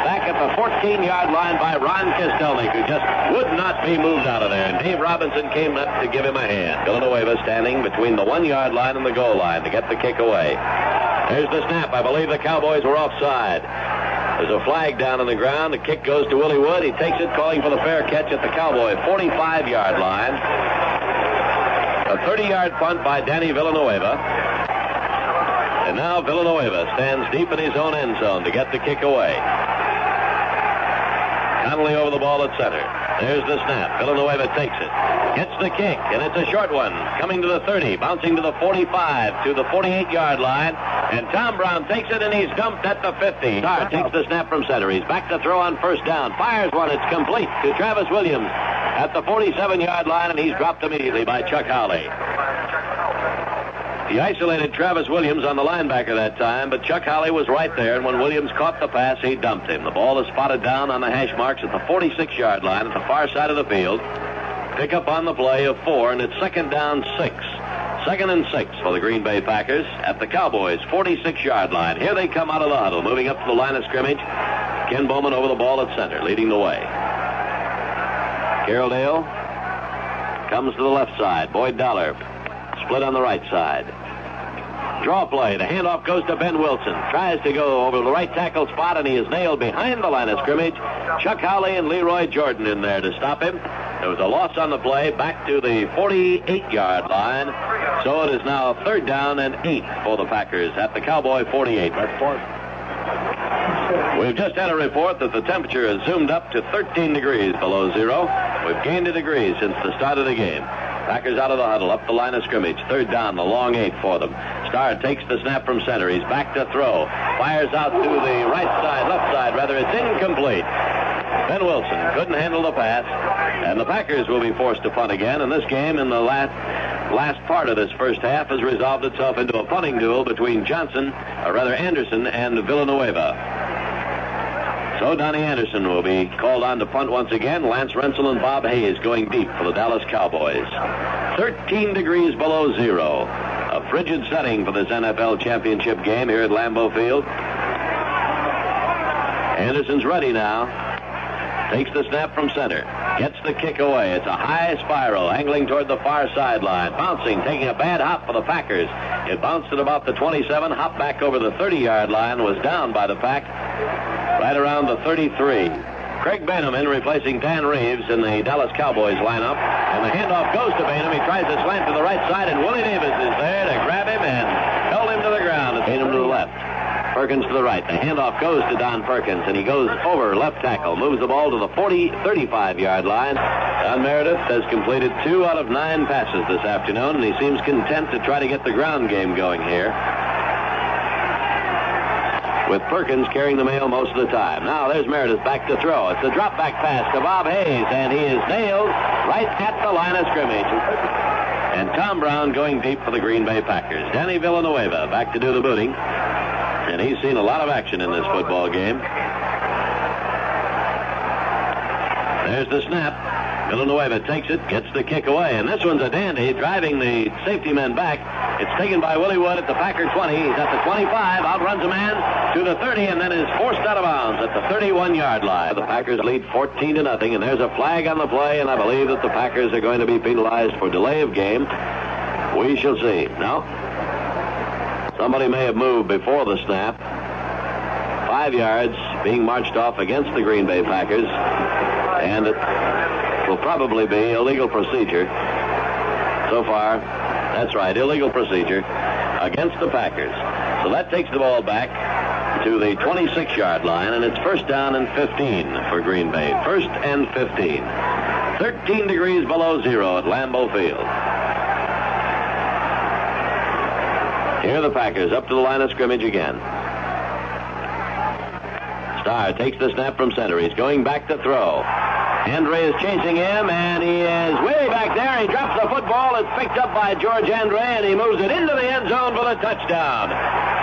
back at the 14-yard line by Ron Kostelnik, who just would not be moved out of there. And Dave Robinson came up to give him a hand. Villanueva standing between the 1-yard line and the goal line to get the kick away. There's the snap. I believe the Cowboys were offside. There's a flag down on the ground. The kick goes to Willie Wood. He takes it, calling for the fair catch at the Cowboy 45-yard line. A 30-yard punt by Danny Villanueva. And now Villanueva stands deep in his own end zone to get the kick away. Connolly over the ball at center. There's the snap. Villanueva takes it. Gets the kick, and it's a short one. Coming to the 30, bouncing to the 45, to the 48-yard line. And Tom Brown takes it, and he's dumped at the 50. Starr takes the snap from center. He's back to throw on first down. Fires one. It's complete to Travis Williams at the 47-yard line, and he's dropped immediately by Chuck Howley. He isolated Travis Williams on the linebacker that time, but Chuck Howley was right there, and when Williams caught the pass, he dumped him. The ball is spotted down on the hash marks at the 46-yard line at the far side of the field. Pick up on the play of 4, and it's second down 6. Second and 6 for the Green Bay Packers at the Cowboys' 46-yard line. Here they come out of the huddle, moving up to the line of scrimmage. Ken Bowman over the ball at center, leading the way. Carroll Dale comes to the left side. Boyd Dollar split on the right side. Draw play. The handoff goes to Ben Wilson. Tries to go over the right tackle spot, and he is nailed behind the line of scrimmage. Chuck Howley and Leroy Jordan in there to stop him. There was a loss on the play back to the 48-yard line. So it is now third down and 8 for the Packers at the Cowboy 48. We've just had a report that the temperature has zoomed up to 13 degrees below zero. We've gained a degree since the start of the game. Packers out of the huddle, up the line of scrimmage. Third down, the long 8 for them. Starr takes the snap from center. He's back to throw. Fires out to the right side, left side, rather. It's incomplete. Ben Wilson couldn't handle the pass, and the Packers will be forced to punt again. And this game in the last part of this first half has resolved itself into a punting duel between Anderson and Villanueva. So Donnie Anderson will be called on to punt once again. Lance Rensel and Bob Hayes going deep for the Dallas Cowboys. 13 degrees below zero. A frigid setting for this NFL championship game here at Lambeau Field. Anderson's ready now. Takes the snap from center. Gets the kick away. It's a high spiral, angling toward the far sideline. Bouncing, taking a bad hop for the Packers. It bounced at about the 27, hopped back over the 30-yard line, was down by the Pack right around the 33. Craig Bainham in replacing Dan Reeves in the Dallas Cowboys lineup. And the handoff goes to Bainham. He tries to slant to the right side, and Willie Davis is there to grab him and held him to the ground. And Bainham to the left. Perkins to the right. The handoff goes to Don Perkins, and he goes over left tackle, moves the ball to the 35-yard line. Don Meredith has completed 2 out of 9 passes this afternoon, and he seems content to try to get the ground game going here, with Perkins carrying the mail most of the time. Now there's Meredith back to throw. It's a drop-back pass to Bob Hayes, and he is nailed right at the line of scrimmage. And Tom Brown going deep for the Green Bay Packers. Danny Villanueva back to do the booting. And he's seen a lot of action in this football game. There's the snap. Villanueva takes it, gets the kick away, and this one's a dandy, driving the safety men back. It's taken by Willie Wood at the Packer 20. He's at the 25, outruns a man to the 30, and then is forced out of bounds at the 31-yard line. The Packers lead 14-0, and there's a flag on the play, and I believe that the Packers are going to be penalized for delay of game. We shall see. Now, somebody may have moved before the snap. 5 yards being marched off against the Green Bay Packers, and it will probably be illegal procedure. So far, that's right, illegal procedure against the Packers. So that takes the ball back to the 26-yard line, and it's first down and 15 for Green Bay. First and 15. 13 degrees below zero at Lambeau Field. Here are the Packers up to the line of scrimmage again. Starr takes the snap from center. He's going back to throw. Andre is chasing him, and he is way back there. He drops the football. It's picked up by George Andre, and he moves it into the end zone for the touchdown.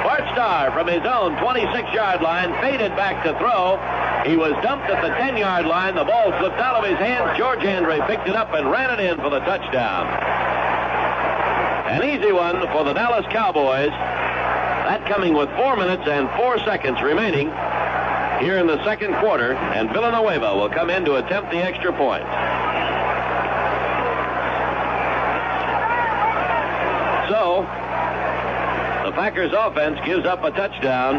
Bart Starr from his own 26-yard line faded back to throw. He was dumped at the 10-yard line. The ball slipped out of his hands. George Andre picked it up and ran it in for the touchdown. An easy one for the Dallas Cowboys. That coming with 4 minutes and 4 seconds remaining here in the second quarter, and Villanueva will come in to attempt the extra point. So, the Packers offense gives up a touchdown.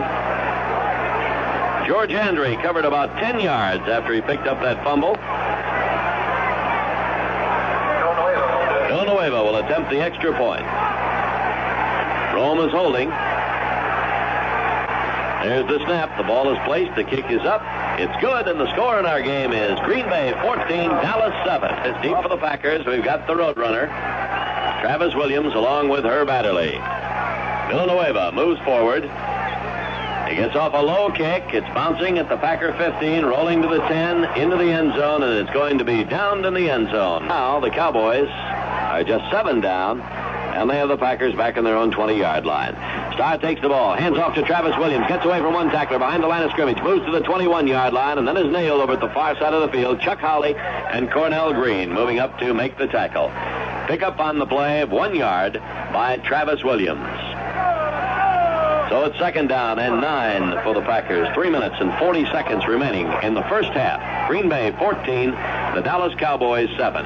George Andre covered about 10 yards after he picked up that fumble. Villanueva will attempt the extra point. Rome is holding. There's the snap. The ball is placed. The kick is up. It's good, and the score in our game is Green Bay 14, Dallas 7. It's deep for the Packers. We've got the Roadrunner, Travis Williams, along with Herb Adderley. Villanueva moves forward. He gets off a low kick. It's bouncing at the Packer 15, rolling to the 10, into the end zone, and it's going to be downed in the end zone. Now the Cowboys are just 7 down, and they have the Packers back in their own 20-yard line. Starr takes the ball, hands off to Travis Williams, gets away from one tackler behind the line of scrimmage, moves to the 21-yard line, and then is nailed over at the far side of the field. Chuck Howley and Cornell Green moving up to make the tackle. Pick up on the play of 1 yard by Travis Williams. So it's second down and 9 for the Packers. 3 minutes and 40 seconds remaining in the first half. Green Bay 14, the Dallas Cowboys 7.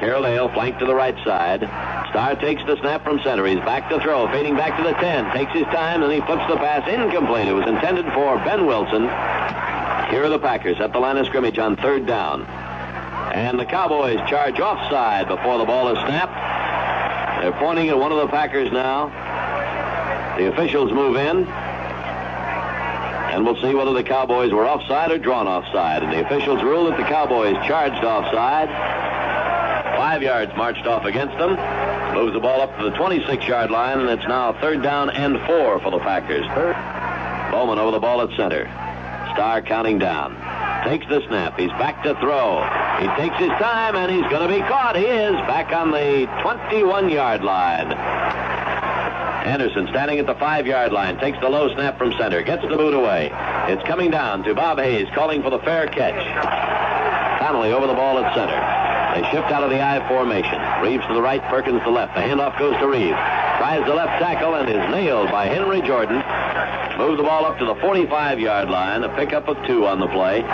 Carroll Dale flanked to the right side. Starr takes the snap from center. He's back to throw, fading back to the 10. Takes his time, and he flips the pass incomplete. It was intended for Ben Wilson. Here are the Packers at the line of scrimmage on third down. And the Cowboys charge offside before the ball is snapped. They're pointing at one of the Packers now. The officials move in. And we'll see whether the Cowboys were offside or drawn offside. And the officials rule that the Cowboys charged offside. 5 yards marched off against them. Moves the ball up to the 26-yard line, and it's now third down and 4 for the Packers. Bowman over the ball at center. Starr counting down. Takes the snap. He's back to throw. He takes his time, and he's going to be caught. He is back on the 21-yard line. Anderson standing at the 5-yard line. Takes the low snap from center. Gets the boot away. It's coming down to Bob Hayes calling for the fair catch. Connolly over the ball at center. They shift out of the I formation. Reeves to the right, Perkins to the left. The handoff goes to Reeves. Tries the left tackle and is nailed by Henry Jordan. Moves the ball up to the 45-yard line. A pickup of 2 on the play.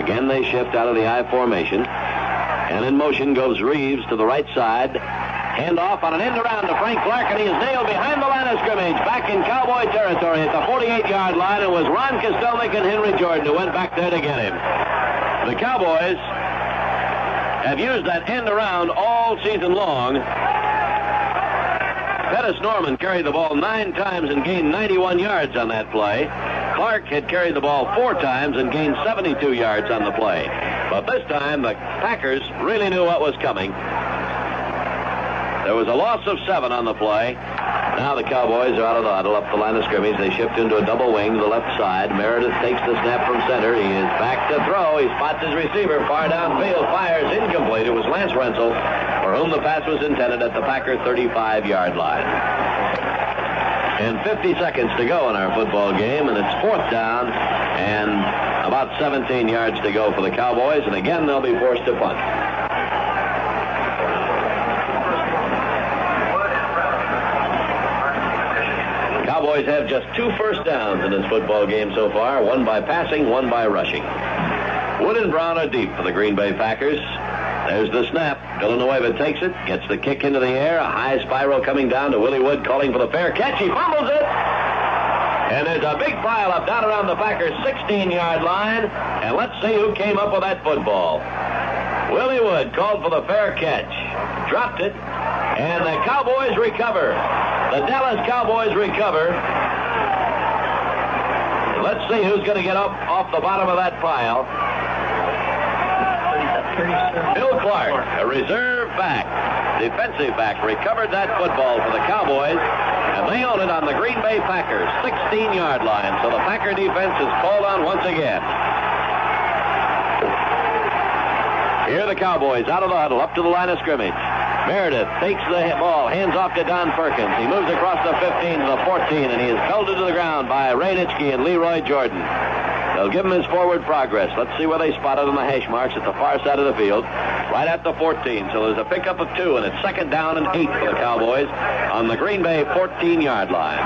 Again, they shift out of the I formation. And in motion goes Reeves to the right side. Handoff on an end around to Frank Clark, and he is nailed behind the line of scrimmage. Back in Cowboy territory at the 48-yard line. It was Ron Kostelnik and Henry Jordan who went back there to get him. The Cowboys have used that end around all season long. Pettis Norman carried the ball 9 times and gained 91 yards on that play. Clark had carried the ball 4 times and gained 72 yards on the play. But this time, the Packers really knew what was coming. There was a loss of 7 on the play. Now the Cowboys are out of the huddle up the line of scrimmage. They shift into a double wing to the left side. Meredith takes the snap from center. He is back to throw. He spots his receiver far downfield. Fires incomplete. It was Lance Rensel, for whom the pass was intended at the Packer 35-yard line. And 50 seconds to go in our football game, and it's fourth down and about 17 yards to go for the Cowboys. And again, they'll be forced to punt. Cowboys have just 2 first downs in this football game so far, 1 by passing, 1 by rushing. Wood and Brown are deep for the Green Bay Packers. There's the snap. Villanueva takes it, gets the kick into the air, a high spiral coming down to Willie Wood calling for the fair catch. He fumbles it, And there's a big pile up down around the Packers' 16-yard line. And let's see who came up with that football. Willie Wood called for the fair catch. Dropped it. And the Cowboys recover. The Dallas Cowboys recover. Let's see who's going to get up off the bottom of that pile. Bill Clark, a reserve back, defensive back, recovered that football for the Cowboys, and they own it on the Green Bay Packers' 16-yard line. So the Packer defense is called on once again. Here are the Cowboys out of the huddle, up to the line of scrimmage. Meredith takes the ball, hands off to Don Perkins. He moves across the 15 to the 14, and he is belted to the ground by Ray Nitschke and Leroy Jordan. They'll give him his forward progress. Let's see where they spotted on the hash marks at the far side of the field, right at the 14. So there's a pickup of 2, and it's 2nd down and 8 for the Cowboys on the Green Bay 14-yard line.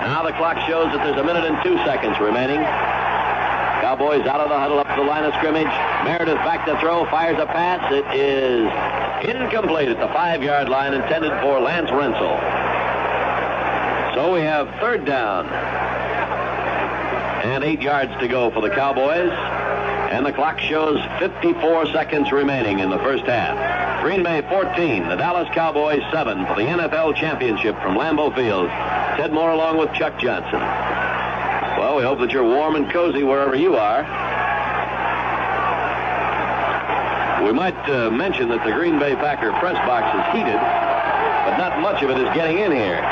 Now the clock shows that there's 1 minute and 2 seconds remaining. Cowboys out of the huddle up to the line of scrimmage. Meredith back to throw, fires a pass. It is incomplete at the 5-yard line, intended for Lance Rensel. So we have 3rd down and 8 yards to go for the Cowboys. And the clock shows 54 seconds remaining in the first half. Green Bay 14, the Dallas Cowboys 7 for the NFL championship from Lambeau Field. Ted Moore along with Chuck Johnson. Well, we hope that you're warm and cozy wherever you are. We might mention that the Green Bay Packer press box is heated, but not much of it is getting in here.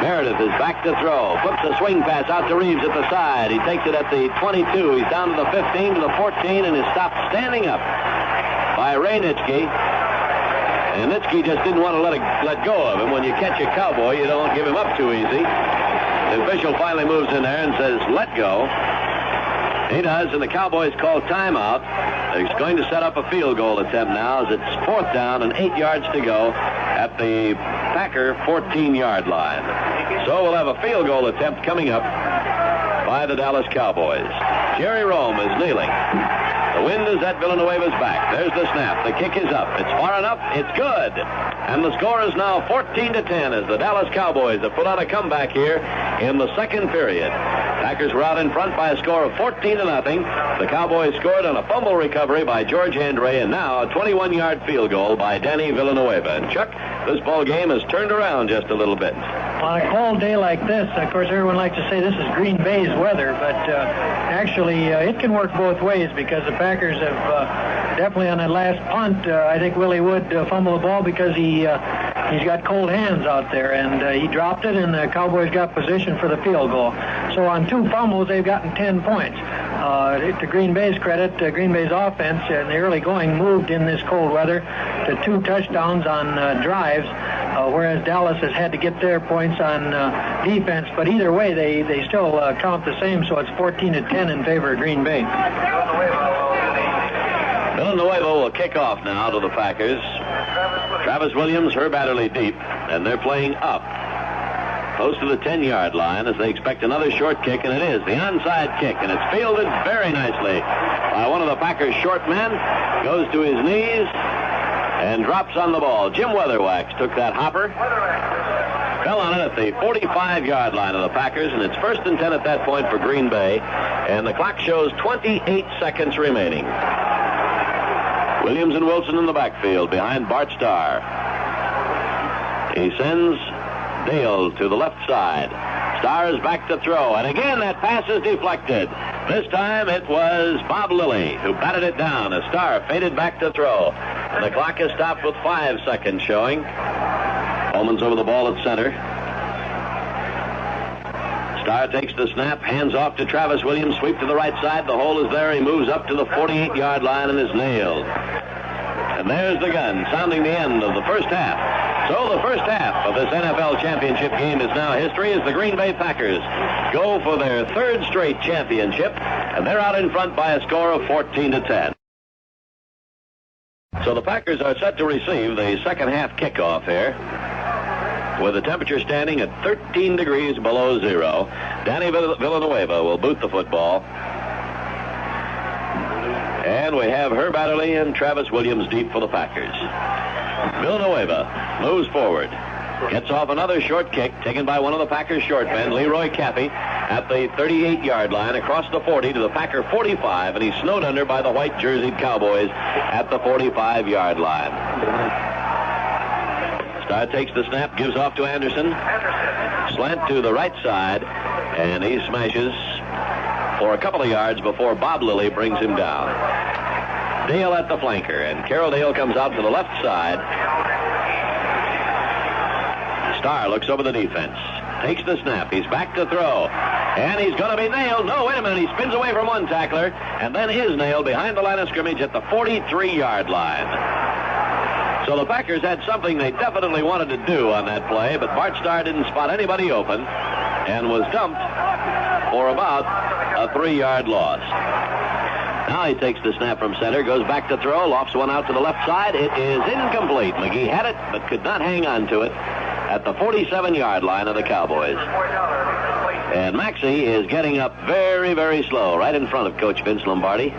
Meredith is back to throw. Flips a swing pass out to Reeves at the side. He takes it at the 22. He's down to the 15, to the 14, and is stopped standing up by Ray Nitschke. And Nitschke just didn't want to let go of him. When you catch a Cowboy, you don't give him up too easy. The official finally moves in there and says, let go. He does, and the Cowboys call timeout. He's going to set up a field goal attempt now as it's 4th down and 8 yards to go at the Packer 14-yard line. So we'll have a field goal attempt coming up by the Dallas Cowboys. Jerry Rome is kneeling. The wind is at Villanueva's back. There's the snap. The kick is up. It's far enough. It's good. And the score is now 14-10 as the Dallas Cowboys have put out a comeback here in the second period. Packers were out in front by a score of 14-0. The Cowboys scored on a fumble recovery by George Andre, and now a 21-yard field goal by Danny Villanueva. And Chuck, this ball game has turned around just a little bit. On a cold day like this, of course, everyone likes to say this is Green Bay's weather, but actually it can work both ways because the Packers have definitely on that last punt, I think Willie Wood fumbled the ball because he's got cold hands out there, and he dropped it, and the Cowboys got position for the field goal. So on 2 fumbles, they've gotten 10 points. To Green Bay's credit, Green Bay's offense in the early going moved in this cold weather to 2 touchdowns on drives, whereas Dallas has had to get their points on defense. But either way, they still count the same, so it's 14-10 in favor of Green Bay. Villanueva will kick off now to the Packers. Travis Williams, Herb Adderley deep, and they're playing up close to the 10-yard line as they expect another short kick, and it is the onside kick, and it's fielded very nicely by one of the Packers' short men. Goes to his knees and drops on the ball. Jim Weatherwax took that hopper, fell on it at the 45-yard line of the Packers, and it's 1st and 10 at that point for Green Bay, and the clock shows 28 seconds remaining. Williams and Wilson in the backfield behind Bart Starr. He sends Dale to the left side. Starr is back to throw, and again that pass is deflected. This time it was Bob Lilly who batted it down as Starr faded back to throw. And the clock is stopped with 5 seconds showing. Bowman's over the ball at center. Starr takes the snap, hands off to Travis Williams, sweep to the right side. The hole is there. He moves up to the 48-yard line and is nailed. And there's the gun, sounding the end of the first half. So the first half of this NFL championship game is now history as the Green Bay Packers go for their 3rd straight championship, and they're out in front by a score of 14-10. So the Packers are set to receive the second half kickoff here, with the temperature standing at 13 degrees below zero. Danny Villanueva will boot the football. And we have Herb Adderley and Travis Williams deep for the Packers. Villanueva moves forward. Gets off another short kick taken by one of the Packers' short men, Leroy Caffey, at the 38-yard line across the 40 to the Packer 45, and he's snowed under by the white-jerseyed Cowboys at the 45-yard line. Starr takes the snap, gives off to Anderson. Slant to the right side, and he smashes for a couple of yards before Bob Lilly brings him down. Dale at the flanker, and Carroll Dale comes out to the left side. Starr looks over the defense, takes the snap, he's back to throw, and he's going to be nailed. No, wait a minute, he spins away from one tackler, and then is nailed behind the line of scrimmage at the 43-yard line. So the Packers had something they definitely wanted to do on that play, but Bart Starr didn't spot anybody open and was dumped for about a 3-yard loss. Now he takes the snap from center, goes back to throw, lofts one out to the left side. It is incomplete. McGee had it, but could not hang on to it at the 47-yard line of the Cowboys. And Maxey is getting up very, very slow, right in front of Coach Vince Lombardi.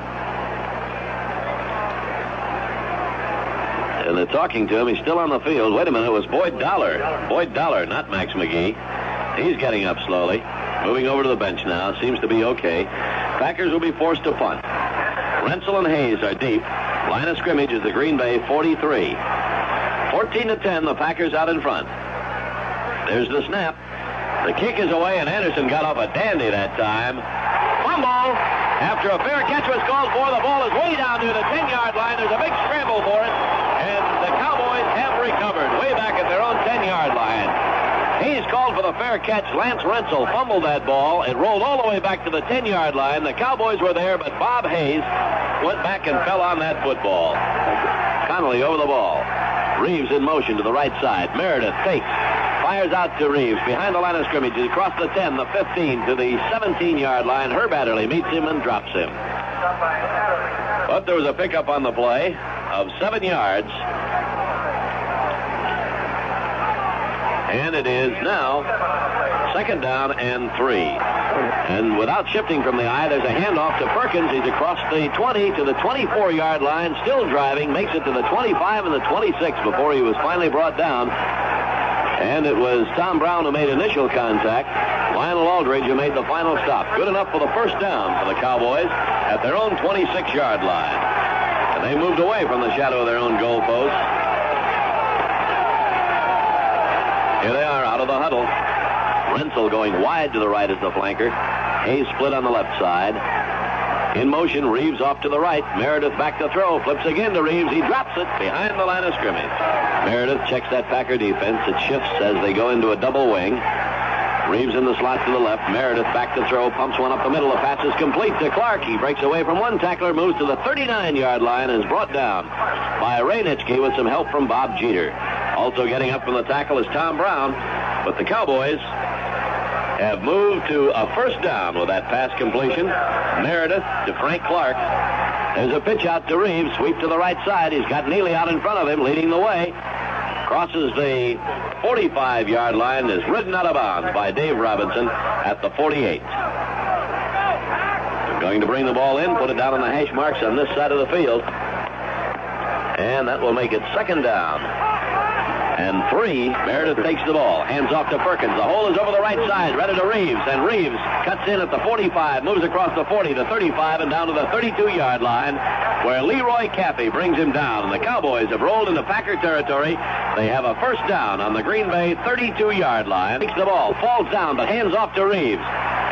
And they're talking to him. He's still on the field. Wait a minute, it was Boyd Dollar. Boyd Dollar, not Max McGee. He's getting up slowly. Moving over to the bench now. Seems to be okay. Packers will be forced to punt. Rensel and Hayes are deep. Line of scrimmage is the Green Bay 43. 14-10, the Packers out in front. There's the snap. The kick is away, and Anderson got off a dandy that time. Fumble. After a fair catch was called for, the ball is way down near the 10-yard line. There's a big scramble for it, and the Cowboys have recovered way back at their own 10-yard line. Hayes called for the fair catch. Lance Rensel fumbled that ball. It rolled all the way back to the 10-yard line. The Cowboys were there, but Bob Hayes went back and fell on that football. Connolly over the ball. Reeves in motion to the right side. Meredith takes. Fires out to Reeves behind the line of scrimmage. He's across the 10, the 15, to the 17-yard line. Herb Adderley meets him and drops him. But there was a pickup on the play of 7 yards. And it is now 2nd down and 3. And without shifting from the eye, there's a handoff to Perkins. He's across the 20 to the 24-yard line, still driving, makes it to the 25 and the 26 before he was finally brought down. And it was Tom Brown who made initial contact. Lionel Aldridge who made the final stop. Good enough for the first down for the Cowboys at their own 26-yard line. And they moved away from the shadow of their own goal post. Here they are out of the huddle. Rensel going wide to the right as the flanker. Hayes split on the left side. In motion, Reeves off to the right. Meredith back to throw. Flips again to Reeves. He drops it behind the line of scrimmage. Meredith checks that Packer defense. It shifts as they go into a double wing. Reeves in the slot to the left. Meredith back to throw. Pumps one up the middle. The pass is complete to Clark. He breaks away from one tackler, moves to the 39-yard line, and is brought down by Ray Nitschke with some help from Bob Jeter. Also getting up from the tackle is Tom Brown. But the Cowboys have moved to a first down with that pass completion. Meredith to Frank Clark. There's a pitch out to Reeves. Sweep to the right side. He's got Neely out in front of him, leading the way. Crosses the 45-yard line, is ridden out of bounds by Dave Robinson at the 48. They're going to bring the ball in, put it down on the hash marks on this side of the field. And that will make it 2nd down and 3. Meredith takes the ball. Hands off to Perkins. The hole is over the right side. Ready to Reeves. And Reeves cuts in at the 45. Moves across the 40, the 35, and down to the 32-yard line, where Leroy Caffey brings him down. And the Cowboys have rolled into Packer territory. They have a first down on the Green Bay 32-yard line. Takes the ball. Falls down, but hands off to Reeves.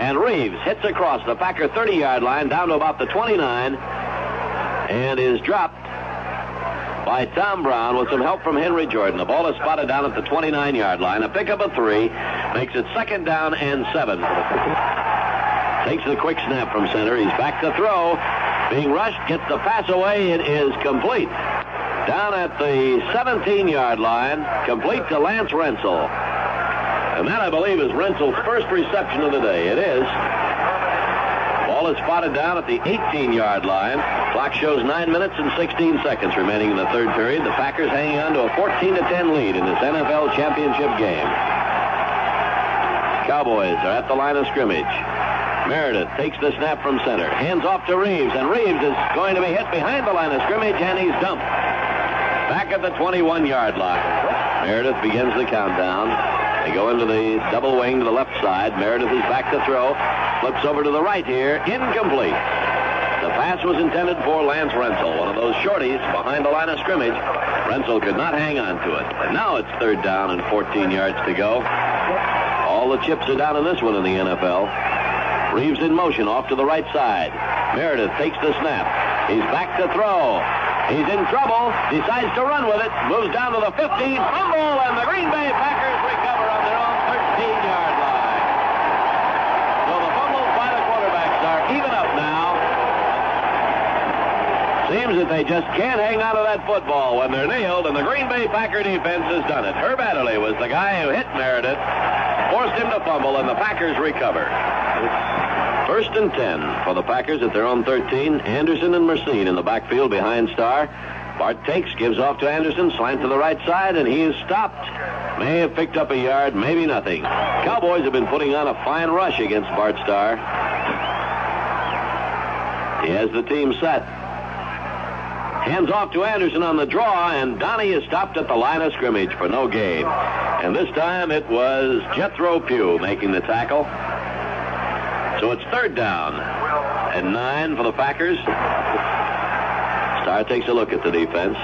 And Reeves hits across the Packer 30-yard line down to about the 29. And is dropped by Tom Brown with some help from Henry Jordan. The ball is spotted down at the 29-yard line. A pickup of 3 makes it 2nd down and 7. Takes the quick snap from center. He's back to throw. Being rushed, gets the pass away. It is complete. Down at the 17-yard line, complete to Lance Rensel. And that, I believe, is Rensel's first reception of the day. It is. Ball is spotted down at the 18-yard line. Clock shows 9 minutes and 16 seconds remaining in the third period. The Packers hanging on to a 14-10 lead in this NFL championship game. Cowboys are at the line of scrimmage. Meredith takes the snap from center. Hands off to Reeves, and Reeves is going to be hit behind the line of scrimmage, and he's dumped. back at the 21-yard line. Meredith begins the countdown. They go into the double wing to the left side. Meredith is back to throw. Flips over to the right here. Incomplete. The pass was intended for Lance Rensel, one of those shorties behind the line of scrimmage. Rensel could not hang on to it. And now it's third down and 14 yards to go. All the chips are down in this one in the NFL. Reeves in motion off to the right side. Meredith takes the snap. He's back to throw. He's in trouble. Decides to run with it. Moves down to the 15. Fumble, and the Green Bay Packers recover on their own 13-yard line. So the fumbles by the quarterbacks are even up now. Seems that they just can't hang on to that football when they're nailed, and the Green Bay Packer defense has done it. Herb Adderley was the guy who hit Meredith, forced him to fumble, and the Packers recover. First and 10 for the Packers at their own 13. Anderson and Mercine in the backfield behind Starr. Bart takes, gives off to Anderson, slant to the right side, and he is stopped. May have picked up a yard, maybe nothing. Cowboys have been putting on a fine rush against Bart Starr. He has the team set. Hands off to Anderson on the draw, and Donnie is stopped at the line of scrimmage for no gain. And this time it was Jethro Pugh making the tackle. So it's third down and 9 for the Packers. Starr takes a look at the defense.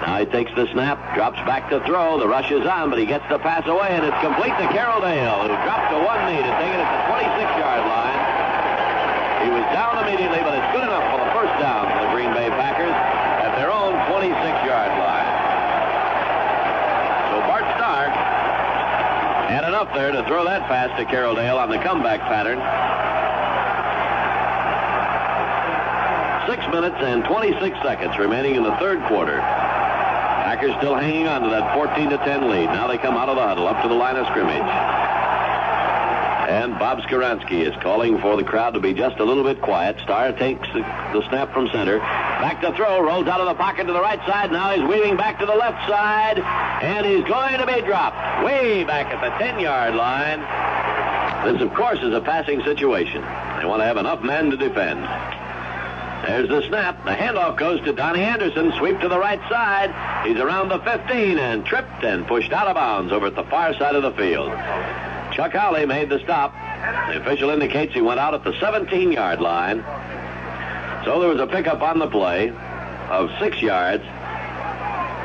Now he takes the snap, drops back to throw. The rush is on, but he gets the pass away, and it's complete to Carroll Dale, who dropped to one knee to take it at the 26-yard line. He was down immediately, but it's good enough for the first down for the Green Bay Packers at their own 26-yard line. So Bart Starr had enough there to throw that pass to Carroll Dale on the comeback pattern. 6 minutes and 26 seconds remaining in the third quarter. Packers still hanging on to that 14-10 lead. Now they come out of the huddle up to the line of scrimmage. And Bob Skowronski is calling for the crowd to be just a little bit quiet. Starr takes the snap from center. Back to throw, rolls out of the pocket to the right side. Now he's weaving back to the left side. And he's going to be dropped way back at the 10-yard line. This, of course, is a passing situation. They want to have enough men to defend. There's the snap. The handoff goes to Donnie Anderson. Sweep to the right side. He's around the 15 and tripped and pushed out of bounds over at the far side of the field. Chuck Howley made the stop. The official indicates he went out at the 17-yard line. So there was a pickup on the play of 6 yards.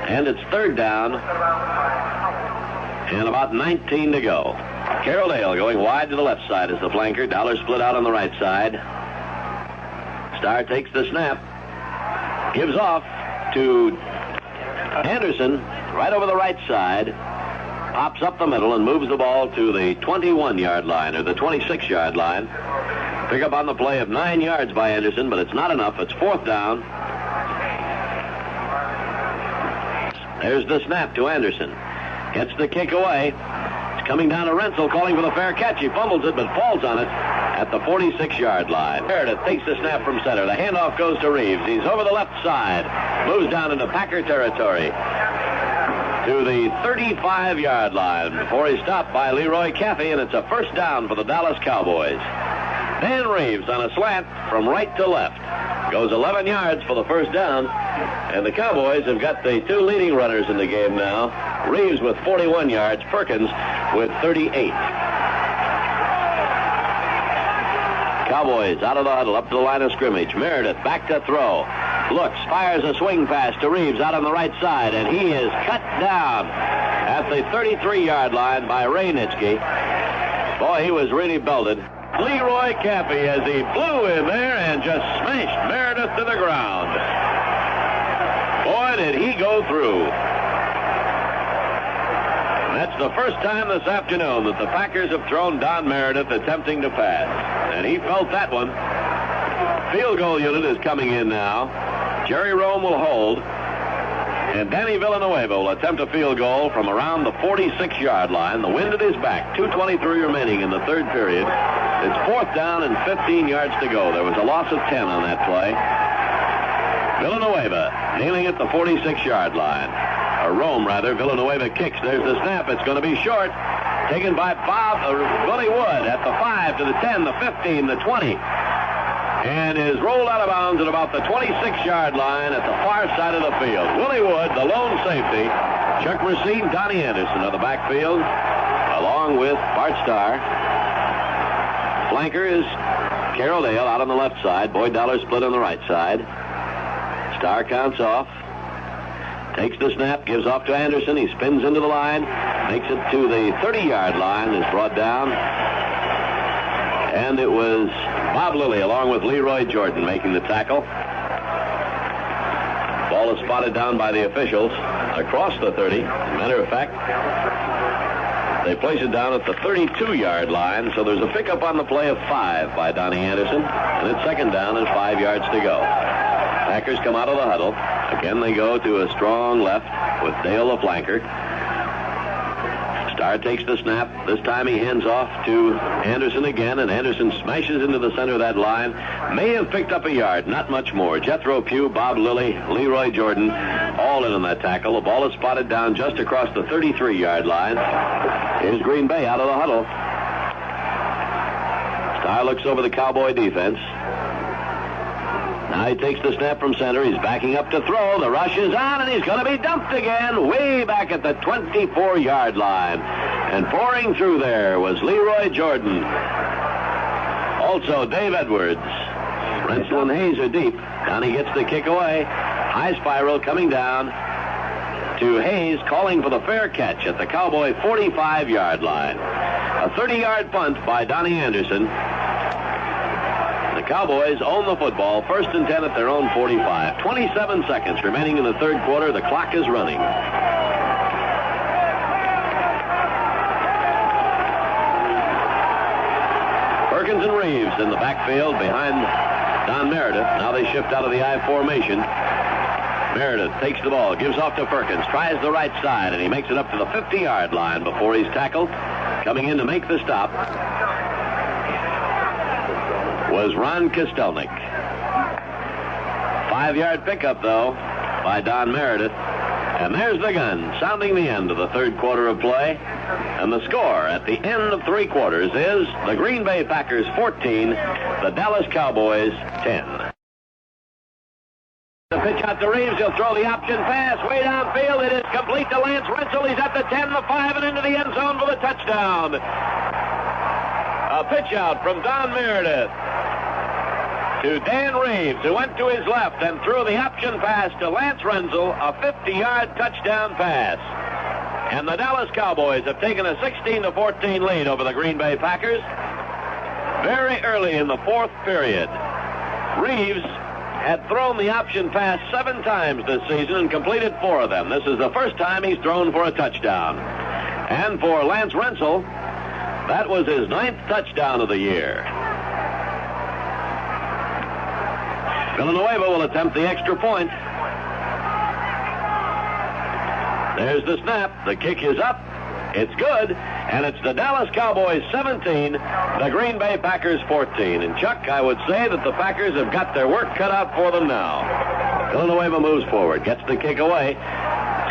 And it's third down and about 19 to go. Carroll Dale going wide to the left side as the flanker. Dollar split out on the right side. Starr takes the snap. Gives off to Anderson right over the right side. Pops up the middle and moves the ball to the 21-yard line or the 26-yard line. Pick up on the play of 9 yards by Anderson, but it's not enough. It's fourth down. There's the snap to Anderson. Gets the kick away. It's coming down to Rensel, calling for the fair catch. He fumbles it, but falls on it at the 46-yard line. Meredith takes the snap from center. The handoff goes to Reeves. He's over the left side. Moves down into Packer territory to the 35-yard line before he's stopped by Leroy Caffey, and it's a first down for the Dallas Cowboys. Dan Reeves on a slant from right to left. Goes 11 yards for the first down, and the Cowboys have got the two leading runners in the game now. Reeves with 41 yards, Perkins with 38. Cowboys out of the huddle, up to the line of scrimmage. Meredith back to throw. Looks, fires a swing pass to Reeves out on the right side, and he is cut down at the 33-yard line by Ray Nitschke. Boy, he was really belted. Leroy Caffey as he flew in there and just smashed Meredith to the ground. Boy, did he go through. And that's the first time this afternoon that the Packers have thrown Don Meredith attempting to pass. And he felt that one. Field goal unit is coming in now. Jerry Rome will hold. And Danny Villanueva will attempt a field goal from around the 46-yard line. The wind at his back. 2:23 remaining in the third period. It's fourth down and 15 yards to go. There was a loss of 10 on that play. Villanueva kneeling at the 46-yard line. Or Rome, rather. Villanueva kicks. There's the snap. It's going to be short. Taken by Willie Wood at the 5 to the 10, the 15, the 20. and is rolled out of bounds at about the 26-yard line at the far side of the field. Willie Wood, the lone safety. Chuck Racine, Donnie Anderson on the backfield, along with Bart Starr. Flanker is Carroll Dale out on the left side. Boyd Dollar split on the right side. Starr counts off. Takes the snap, gives off to Anderson. He spins into the line, makes it to the 30-yard line, is brought down. And it was Bob Lilly along with Leroy Jordan making the tackle. Ball is spotted down by the officials across the 30. Matter of fact, they place it down at the 32-yard line, so there's a pickup on the play of 5 by Donnie Anderson, and it's second down and 5 yards to go. Packers come out of the huddle. Again, they go to a strong left with Dale the flanker. Starr takes the snap. This time he hands off to Anderson again, and Anderson smashes into the center of that line. May have picked up a yard, not much more. Jethro Pugh, Bob Lilly, Leroy Jordan, all in on that tackle. The ball is spotted down just across the 33-yard line. Here's Green Bay out of the huddle. Starr looks over the Cowboy defense. Now he takes the snap from center. He's backing up to throw. The rush is on, and he's going to be dumped again way back at the 24-yard line. And pouring through there was Leroy Jordan. Also, Dave Edwards. Rensel and Hayes are deep. Donnie gets the kick away. High spiral coming down to Hayes, calling for the fair catch at the Cowboy 45-yard line. A 30-yard punt by Donnie Anderson. The Cowboys own the football, 1st and 10 at their own 45. 27 seconds remaining in the third quarter. The clock is running. Perkins and Reeves in the backfield behind Don Meredith. Now they shift out of the I formation. Meredith takes the ball, gives off to Perkins, tries the right side, and he makes it up to the 50-yard line before he's tackled. Coming in to make the stop was Ron Kostelnik. 5-yard pickup, though, by Don Meredith. And there's the gun, sounding the end of the third quarter of play. And the score at the end of 3 quarters is the Green Bay Packers 14, the Dallas Cowboys 10. The pitch out to Reeves. He'll throw the option pass way downfield. It is complete to Lance Rensel. He's at the 10, the 5, and into the end zone for the touchdown. A pitch out from Don Meredith to Dan Reeves, who went to his left and threw the option pass to Lance Rensel, a 50-yard touchdown pass. And the Dallas Cowboys have taken a 16-14 lead over the Green Bay Packers very early in the fourth period. Reeves had thrown the option pass 7 times this season and completed 4 of them. This is the first time he's thrown for a touchdown. And for Lance Rensel, that was his 9th touchdown of the year. Villanueva will attempt the extra point. There's the snap. The kick is up. It's good. And it's the Dallas Cowboys 17, the Green Bay Packers 14. And Chuck, I would say that the Packers have got their work cut out for them now. Villanueva moves forward, gets the kick away,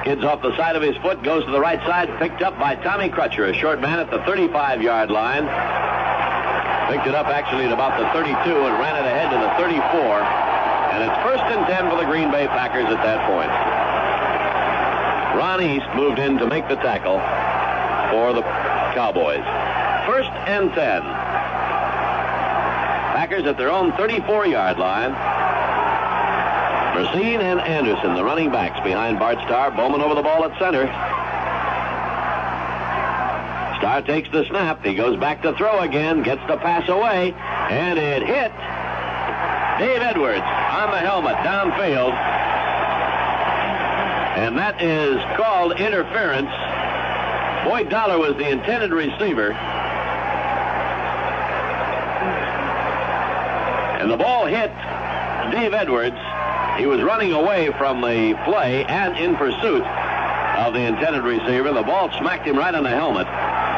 skids off the side of his foot, goes to the right side, picked up by Tommy Crutcher, a short man at the 35-yard line. Picked it up actually at about the 32 and ran it ahead to the 34. And it's 1st and 10 for the Green Bay Packers at that point. Ron East moved in to make the tackle for the Cowboys. 1st and 10. Packers at their own 34-yard line. Racine and Anderson, the running backs, behind Bart Starr. Bowman over the ball at center. Starr takes the snap. He goes back to throw again, gets the pass away, and it hit Dave Edwards on the helmet downfield. And that is called interference. Boyd Dollar was the intended receiver. And the ball hit Dave Edwards. He was running away from the play and in pursuit of the intended receiver. The ball smacked him right on the helmet.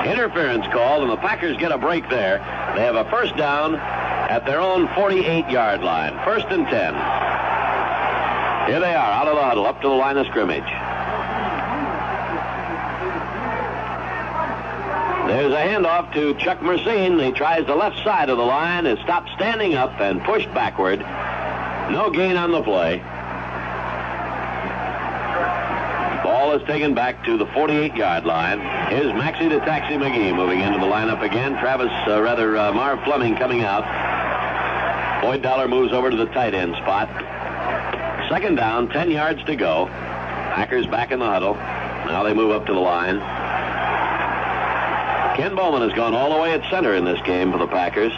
Interference called, and the Packers get a break there. They have a first down at their own 48-yard line. 1st and 10. Here they are, out of the huddle, up to the line of scrimmage. There's a handoff to Chuck Mercine. He tries the left side of the line, is stopped standing up and pushed backward. No gain on the play. Ball is taken back to the 48-yard line. Here's Maxie the Taxi McGee moving into the lineup again. Marv Fleming coming out. Boyd Dollar moves over to the tight end spot. Second down, 10 yards to go. Packers back in the huddle. Now they move up to the line. Ken Bowman has gone all the way at center in this game for the Packers.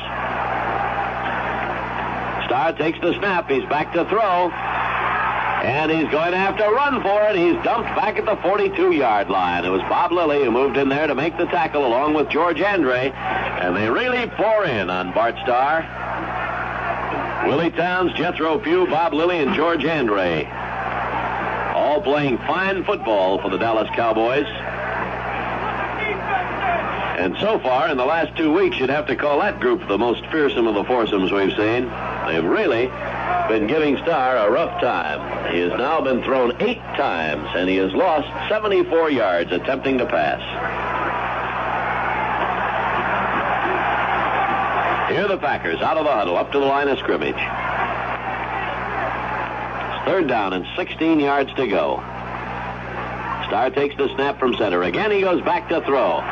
Starr takes the snap. He's back to throw. And he's going to have to run for it. He's dumped back at the 42-yard line. It was Bob Lilly who moved in there to make the tackle along with George Andre. And they really pour in on Bart Starr. Willie Towns, Jethro Pugh, Bob Lilly, and George Andre. All playing fine football for the Dallas Cowboys. And so far, in the last 2 weeks, you'd have to call that group the most fearsome of the foursomes we've seen. They've really been giving Starr a rough time. He has now been thrown 8 times, and he has lost 74 yards attempting to pass. Here are the Packers out of the huddle, up to the line of scrimmage. Third down and 16 yards to go. Starr takes the snap from center. Again, he goes back to throw.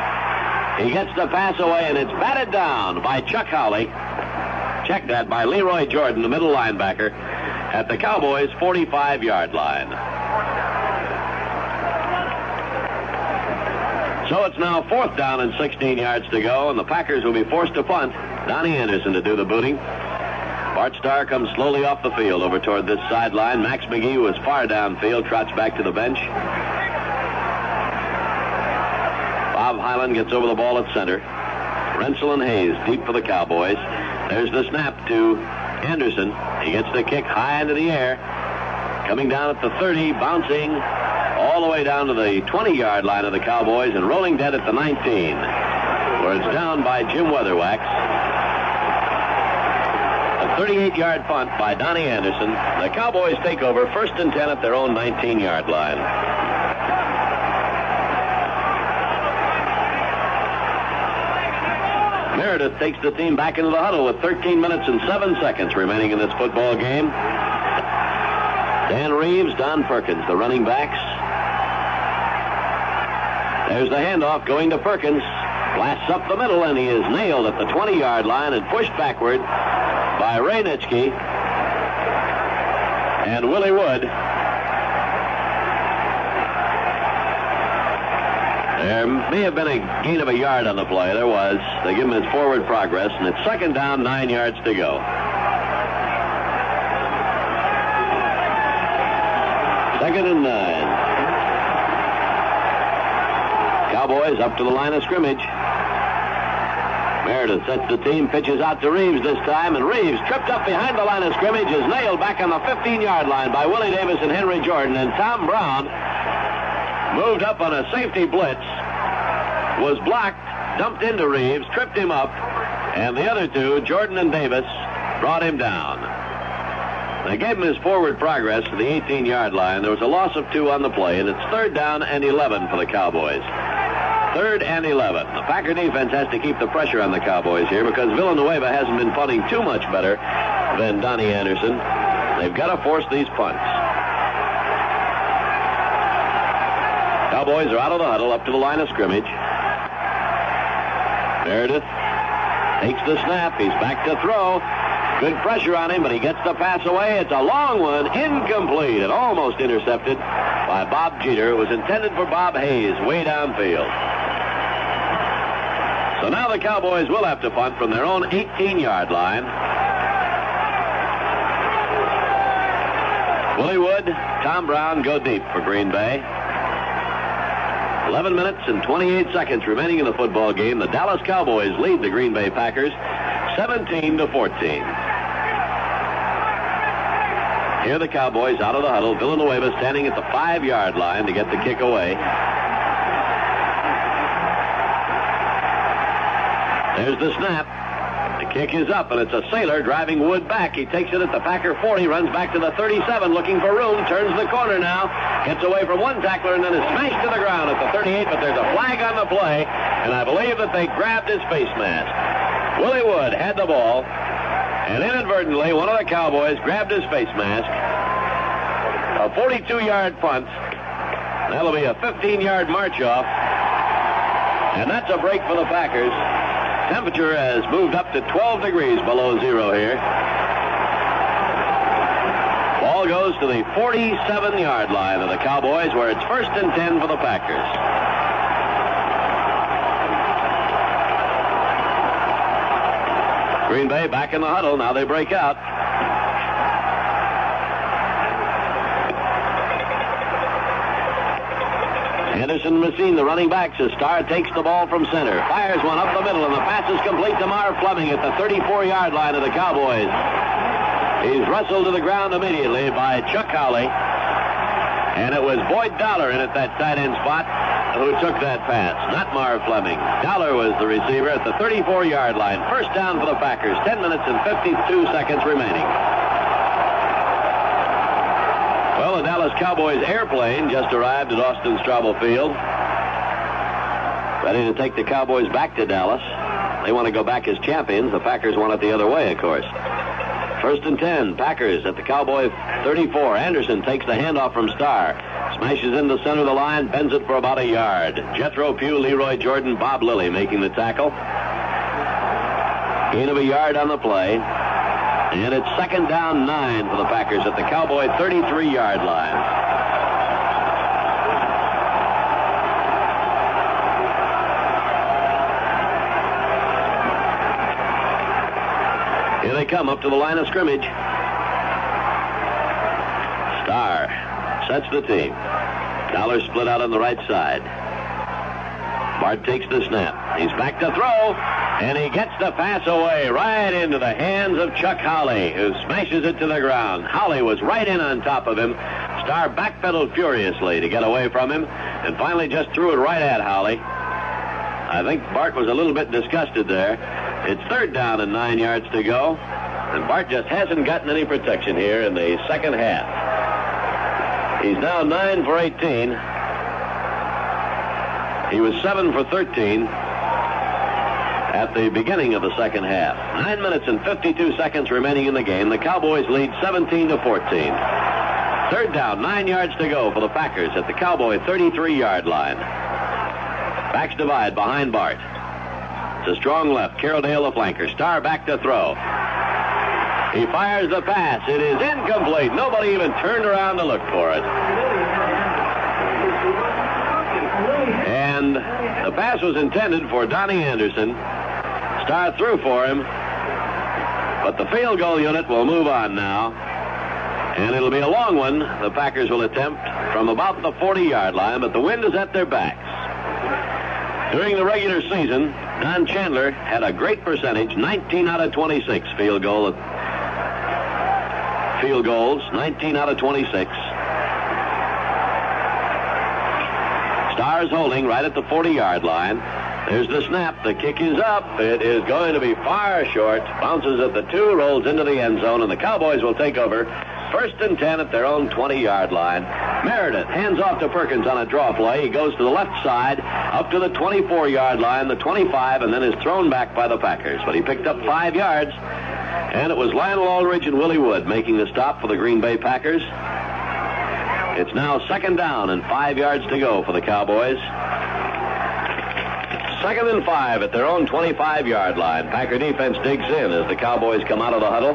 He gets the pass away, and it's batted down by Chuck Howley. Check that, by Leroy Jordan, the middle linebacker, at the Cowboys' 45-yard line. So it's now fourth down and 16 yards to go, and the Packers will be forced to punt. Donnie Anderson to do the booting. Bart Starr comes slowly off the field over toward this sideline. Max McGee, who is far downfield, trots back to the bench. Bob Hyland gets over the ball at center. Rensel and Hayes deep for the Cowboys. There's the snap to Anderson. He gets the kick high into the air. Coming down at the 30, bouncing all the way down to the 20-yard line of the Cowboys and rolling dead at the 19, where it's down by Jim Weatherwax. A 38-yard punt by Donnie Anderson. The Cowboys take over first and 10 at their own 19-yard line. Meredith takes the team back into the huddle with 13 minutes and 7 seconds remaining in this football game. Dan Reeves, Don Perkins, the running backs. There's the handoff going to Perkins. Blasts up the middle, and he is nailed at the 20-yard line and pushed backward by Ray Nitschke and Willie Wood. There may have been a gain of a yard on the play. There was. They give him his forward progress, and it's second down, 9 yards to go. Second and 9. Cowboys up to the line of scrimmage. Meredith sets the team, pitches out to Reeves this time, and Reeves, tripped up behind the line of scrimmage, is nailed back on the 15-yard line by Willie Davis and Henry Jordan, and Tom Brown moved up on a safety blitz, was blocked, dumped into Reeves, tripped him up, and the other two, Jordan and Davis, brought him down. They gave him his forward progress to the 18-yard line. There was a loss of 2 on the play, and it's third down and 11 for the Cowboys. Third and 11. The Packer defense has to keep the pressure on the Cowboys here because Villanueva hasn't been punting too much better than Donnie Anderson. They've got to force these punts. Cowboys are out of the huddle, up to the line of scrimmage. Meredith takes the snap. He's back to throw. Good pressure on him, but he gets the pass away. It's a long one, incomplete, and almost intercepted by Bob Jeter. It was intended for Bob Hayes, way downfield. So now the Cowboys will have to punt from their own 18-yard line. Willie Wood, Tom Brown go deep for Green Bay. 11 minutes and 28 seconds remaining in the football game. The Dallas Cowboys lead the Green Bay Packers 17-14. Here the Cowboys out of the huddle. Villanueva standing at the 5-yard line to get the kick away. There's the snap. The Kick is up, and it's a Sailor driving Wood back. He takes it at the Packer 40, runs back to the 37, looking for room, turns the corner now, gets away from one tackler, and then is smashed to the ground at the 38, but there's a flag on the play, and I believe that they grabbed his face mask. Willie Wood had the ball, and inadvertently, one of the Cowboys grabbed his face mask. A 42-yard punt. That'll be a 15-yard march-off, and that's a break for the Packers. Temperature has moved up to 12 degrees below zero here. Ball goes to the 47-yard line of the Cowboys, where it's 1st and 10 for the Packers. Green Bay back in the huddle. Now they break out. Anderson Messine, the running backs, as Starr takes the ball from center. Fires one up the middle, and the pass is complete to Marv Fleming at the 34-yard line of the Cowboys. He's wrestled to the ground immediately by Chuck Howley. And it was Boyd Dollar in at that tight end spot who took that pass, not Marv Fleming. Dollar was the receiver at the 34-yard line. 1st down for the Packers, 10 minutes and 52 seconds remaining. Well, the Dallas Cowboys airplane just arrived at Austin Straubel Field, ready to take the Cowboys back to Dallas. They want to go back as champions. The Packers want it the other way, of course. 1st and 10, Packers at the Cowboy 34. Anderson takes the handoff from Starr. Smashes in the center of the line, bends it for about a yard. Jethro Pugh, Leroy Jordan, Bob Lilly making the tackle. Gain of a yard on the play. And it's 2nd down 9 for the Packers at the Cowboy 33-yard line. Here they come up to the line of scrimmage. Starr sets the team. Dollar split out on the right side. Bart takes the snap. He's back to throw, and he gets the pass away right into the hands of Chuck Howley, who smashes it to the ground. Howley was right in on top of him. Starr backpedaled furiously to get away from him, and finally just threw it right at Howley. I think Bart was a little bit disgusted there. It's 3rd down and 9 yards to go, and Bart just hasn't gotten any protection here in the second half. He's now 9 for 18. He was 7 for 13 at the beginning of the second half. 9 minutes and 52 seconds remaining in the game. The Cowboys lead 17 to 14. 3rd down, 9 yards to go for the Packers at the Cowboy 33-yard line. Backs divide behind Bart. It's a strong left. Carroll Dale, the flanker. Starr back to throw. He fires the pass. It is incomplete. Nobody even turned around to look for it. And the pass was intended for Donnie Anderson. Starr threw for him, but the field goal unit will move on now, and it'll be a long one. The Packers will attempt from about the 40-yard line, but the wind is at their backs. During the regular season, Don Chandler had a great percentage, 19 out of 26 field goals, 19 out of 26. Starr's holding right at the 40-yard line. There's the snap. The kick is up. It is going to be far short. Bounces at the 2, rolls into the end zone, and the Cowboys will take over. 1st and 10 at their own 20-yard line. Meredith hands off to Perkins on a draw play. He goes to the left side, up to the 24-yard line, the 25, and then is thrown back by the Packers. But he picked up 5 yards, and it was Lionel Aldridge and Willie Wood making the stop for the Green Bay Packers. It's now 2nd down and 5 yards to go for the Cowboys. 2nd and 5 at their own 25-yard line. Packer defense digs in as the Cowboys come out of the huddle.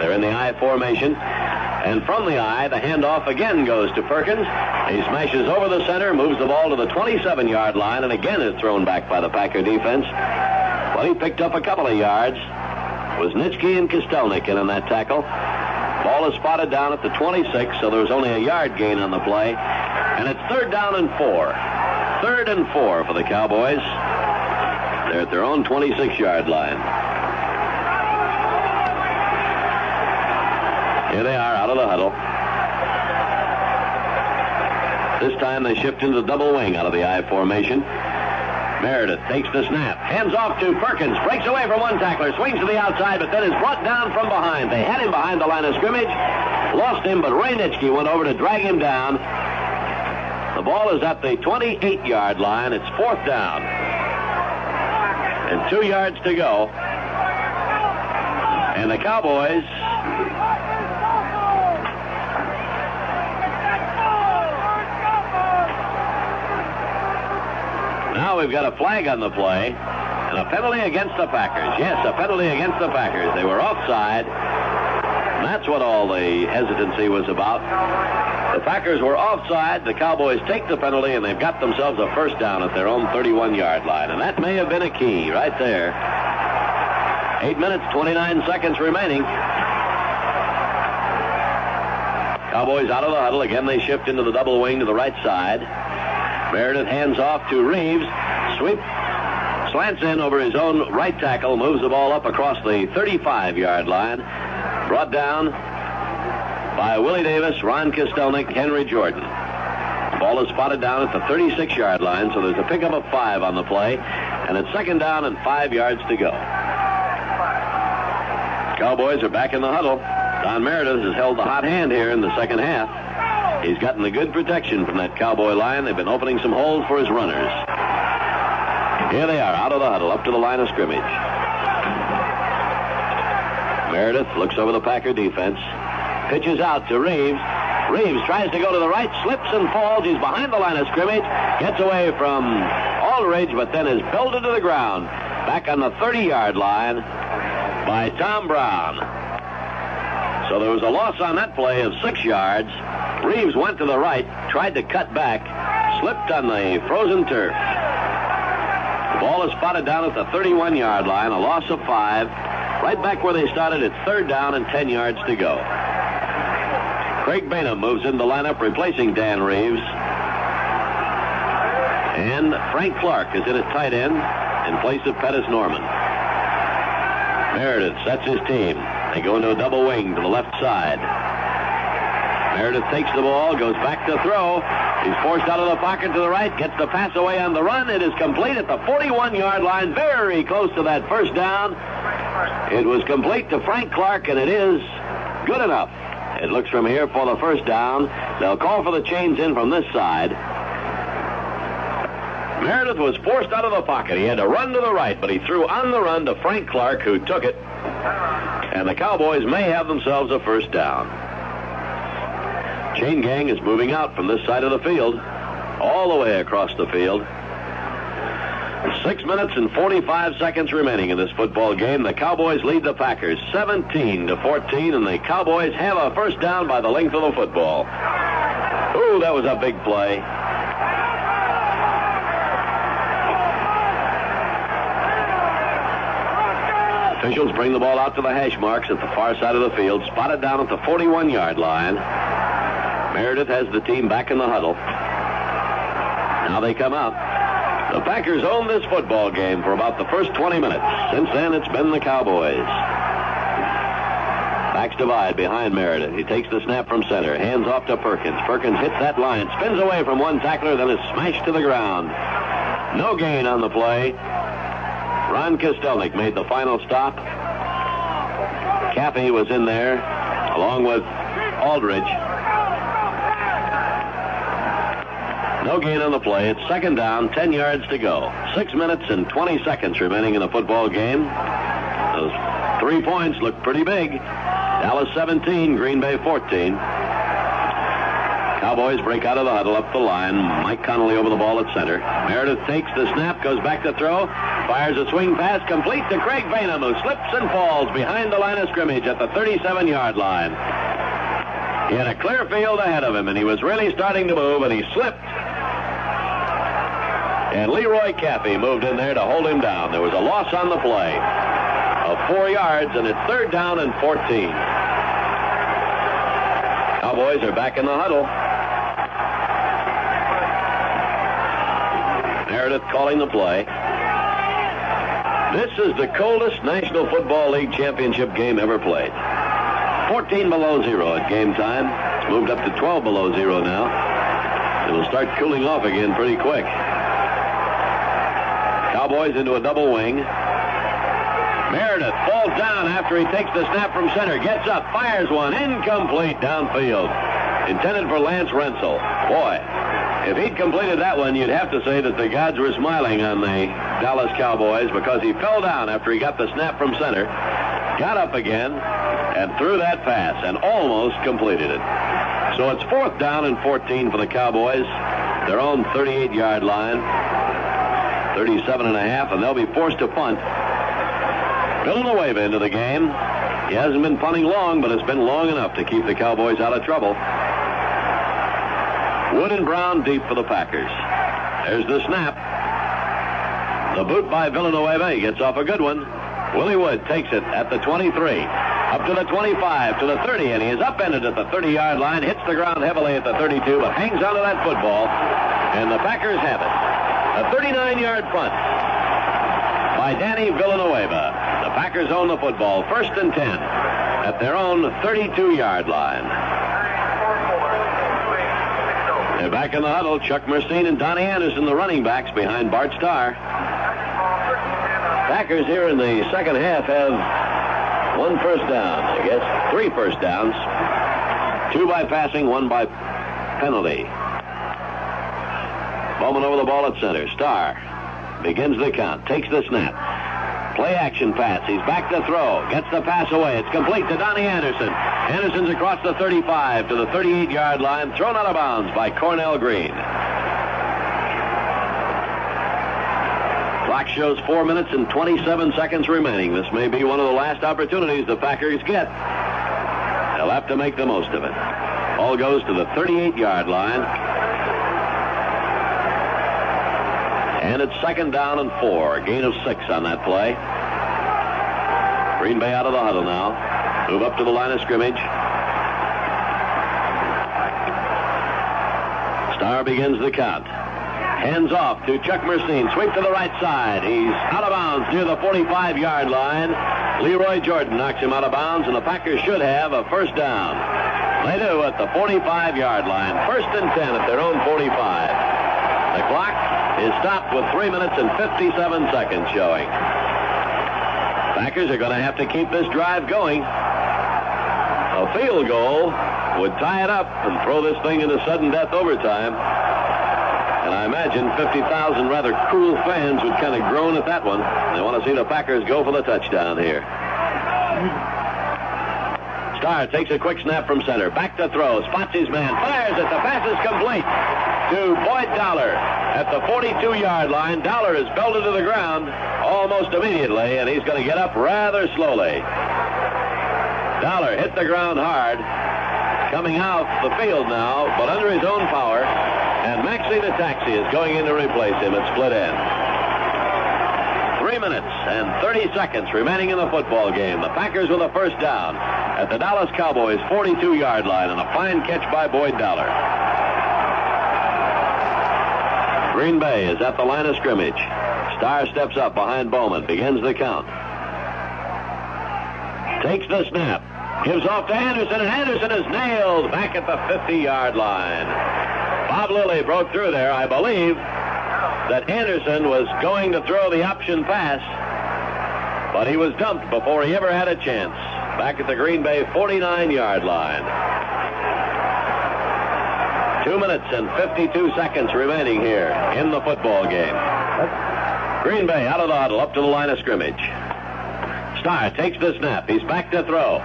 They're in the I formation. And from the I, the handoff again goes to Perkins. He smashes over the center, moves the ball to the 27-yard line, and again is thrown back by the Packer defense. Well, he picked up a couple of yards. Wisniewski and Kostelnik in on that tackle. Ball is spotted down at the 26, so there was only a yard gain on the play. And it's 3rd down and 4. 3rd and 4 for the Cowboys. They're at their own 26-yard line. Here they are out of the huddle. This time they shift into double wing out of the I formation. Meredith takes the snap, hands off to Perkins, breaks away from one tackler, swings to the outside, but then is brought down from behind. They had him behind the line of scrimmage, lost him, but Ray Nitschke went over to drag him down. The ball is at the 28-yard line. It's 4th down. And 2 yards to go. And the Cowboys now we've got a flag on the play and a penalty against the Packers. Yes, a penalty against the Packers. They were offside. And that's what all the hesitancy was about. The Packers were offside. The Cowboys take the penalty, and they've got themselves a first down at their own 31-yard line. And that may have been a key right there. 8 minutes, 29 seconds remaining. Cowboys out of the huddle. Again, they shift into the double wing to the right side. Meredith hands off to Reeves. Sweep. Slants in over his own right tackle. Moves the ball up across the 35-yard line. Brought down by Willie Davis, Ron Kostelnik, Henry Jordan. The ball is spotted down at the 36-yard line, so there's a pickup of 5 on the play. And it's 2nd down and 5 yards to go. Cowboys are back in the huddle. Don Meredith has held the hot hand here in the second half. He's gotten the good protection from that Cowboy line. They've been opening some holes for his runners. Here they are, out of the huddle, up to the line of scrimmage. Meredith looks over the Packer defense. Pitches out to Reeves. Reeves tries to go to the right, slips and falls. He's behind the line of scrimmage. Gets away from Aldridge, but then is belted to the ground. Back on the 30-yard line by Tom Brown. So there was a loss on that play of 6 yards. Reeves went to the right, tried to cut back, slipped on the frozen turf. The ball is spotted down at the 31-yard line, a loss of 5. Right back where they started, it's 3rd down and 10 yards to go. Craig Bainham moves in the lineup, replacing Dan Reeves. And Frank Clark is in at tight end in place of Pettis Norman. Meredith sets his team. They go into a double wing to the left side. Meredith takes the ball, goes back to throw. He's forced out of the pocket to the right, gets the pass away on the run. It is complete at the 41-yard line, very close to that first down. It was complete to Frank Clark, and it is good enough. It looks from here for the first down. They'll call for the chains in from this side. Meredith was forced out of the pocket. He had to run to the right, but he threw on the run to Frank Clark, who took it. And the Cowboys may have themselves a first down. Chain gang is moving out from this side of the field, all the way across the field. 6 minutes and 45 seconds remaining in this football game. The Cowboys lead the Packers 17-14, and the Cowboys have a first down by the length of the football. Ooh, that was a big play. Officials bring the ball out to the hash marks at the far side of the field, spotted down at the 41-yard line. Meredith has the team back in the huddle. Now they come out. The Packers own this football game for about the first 20 minutes. Since then, it's been the Cowboys. Backs divide behind Meredith. He takes the snap from center. Hands off to Perkins. Perkins hits that line. Spins away from one tackler, then is smashed to the ground. No gain on the play. Ron Kostelnik made the final stop. Caffey was in there, along with Aldridge. No gain on the play. It's 2nd down, 10 yards to go. 6 minutes and 20 seconds remaining in the football game. Those 3 points look pretty big. Dallas 17, Green Bay 14. Cowboys break out of the huddle up the line. Mike Connolly over the ball at center. Meredith takes the snap, goes back to throw, fires a swing pass complete to Craig Bainham, who slips and falls behind the line of scrimmage at the 37-yard line. He had a clear field ahead of him, and he was really starting to move, and he slipped. And Leroy Caffey moved in there to hold him down. There was a loss on the play of 4 yards, and it's 3rd down and 14. Cowboys are back in the huddle. Meredith calling the play. This is the coldest National Football League championship game ever played. 14 below zero at game time. It's moved up to 12 below zero now. It'll start cooling off again pretty quick. Cowboys into a double wing. Meredith falls down after he takes the snap from center. Gets up, fires one, incomplete downfield. Intended for Lance Rensel. Boy, if he'd completed that one, you'd have to say that the gods were smiling on the Dallas Cowboys, because he fell down after he got the snap from center, got up again, and threw that pass, and almost completed it. So it's 4th down and 14 for the Cowboys. Their own 38-yard line, 37.5, and they'll be forced to punt. Villanueva into the game. He hasn't been punting long, but it's been long enough to keep the Cowboys out of trouble. Wood and Brown deep for the Packers. There's the snap. The boot by Villanueva. He gets off a good one. Willie Wood takes it at the 23. Up to the 25, to the 30, and he is upended at the 30-yard line. Hits the ground heavily at the 32, but hangs onto that football. And the Packers have it. A 39-yard punt by Danny Villanueva. The Packers own the football, 1st and 10 at their own 32-yard line. They're back in the huddle. Chuck Mercine and Donnie Anderson, the running backs, behind Bart Starr. Packers here in the second half have 1 first down, I guess. 3 first downs. 2 by passing, 1 by penalty. Bowman over the ball at center. Starr begins the count. Takes the snap. Play action pass. He's back to throw. Gets the pass away. It's complete to Donnie Anderson. Anderson's across the 35 to the 38-yard line. Thrown out of bounds by Cornell Green. Clock shows 4 minutes and 27 seconds remaining. This may be one of the last opportunities the Packers get. They'll have to make the most of it. Ball goes to the 38-yard line. And it's 2nd down and 4. A gain of 6 on that play. Green Bay out of the huddle now. Move up to the line of scrimmage. Starr begins the count. Hands off to Chuck Mercine. Sweep to the right side. He's out of bounds near the 45-yard line. Leroy Jordan knocks him out of bounds, and the Packers should have a first down. They do at the 45-yard line. 1st and 10 at their own 45. The clock is stopped with 3 minutes and 57 seconds showing. Packers are going to have to keep this drive going. A field goal would tie it up and throw this thing into sudden death overtime. And I imagine 50,000 rather cruel fans would kind of groan at that one. They want to see the Packers go for the touchdown here. Starr takes a quick snap from center. Back to throw. Spots his man. Fires it. The pass is complete to Boyd Dowler at the 42-yard line. Dowler is belted to the ground almost immediately, and he's going to get up rather slowly. Dowler hit the ground hard, coming out the field now, but under his own power, and Maxie the taxi is going in to replace him at split end. 3 minutes and 30 seconds remaining in the football game. The Packers with a first down at the Dallas Cowboys 42-yard line, and a fine catch by Boyd Dowler. Green Bay is at the line of scrimmage. Starr steps up behind Bowman, begins the count. Takes the snap. Gives off to Anderson, and Anderson is nailed back at the 50-yard line. Bob Lilly broke through there. I believe that Anderson was going to throw the option pass, but he was dumped before he ever had a chance. Back at the Green Bay 49-yard line. 2 minutes and 52 seconds remaining here in the football game. Green Bay out of the huddle, up to the line of scrimmage. Starr takes the snap. He's back to throw.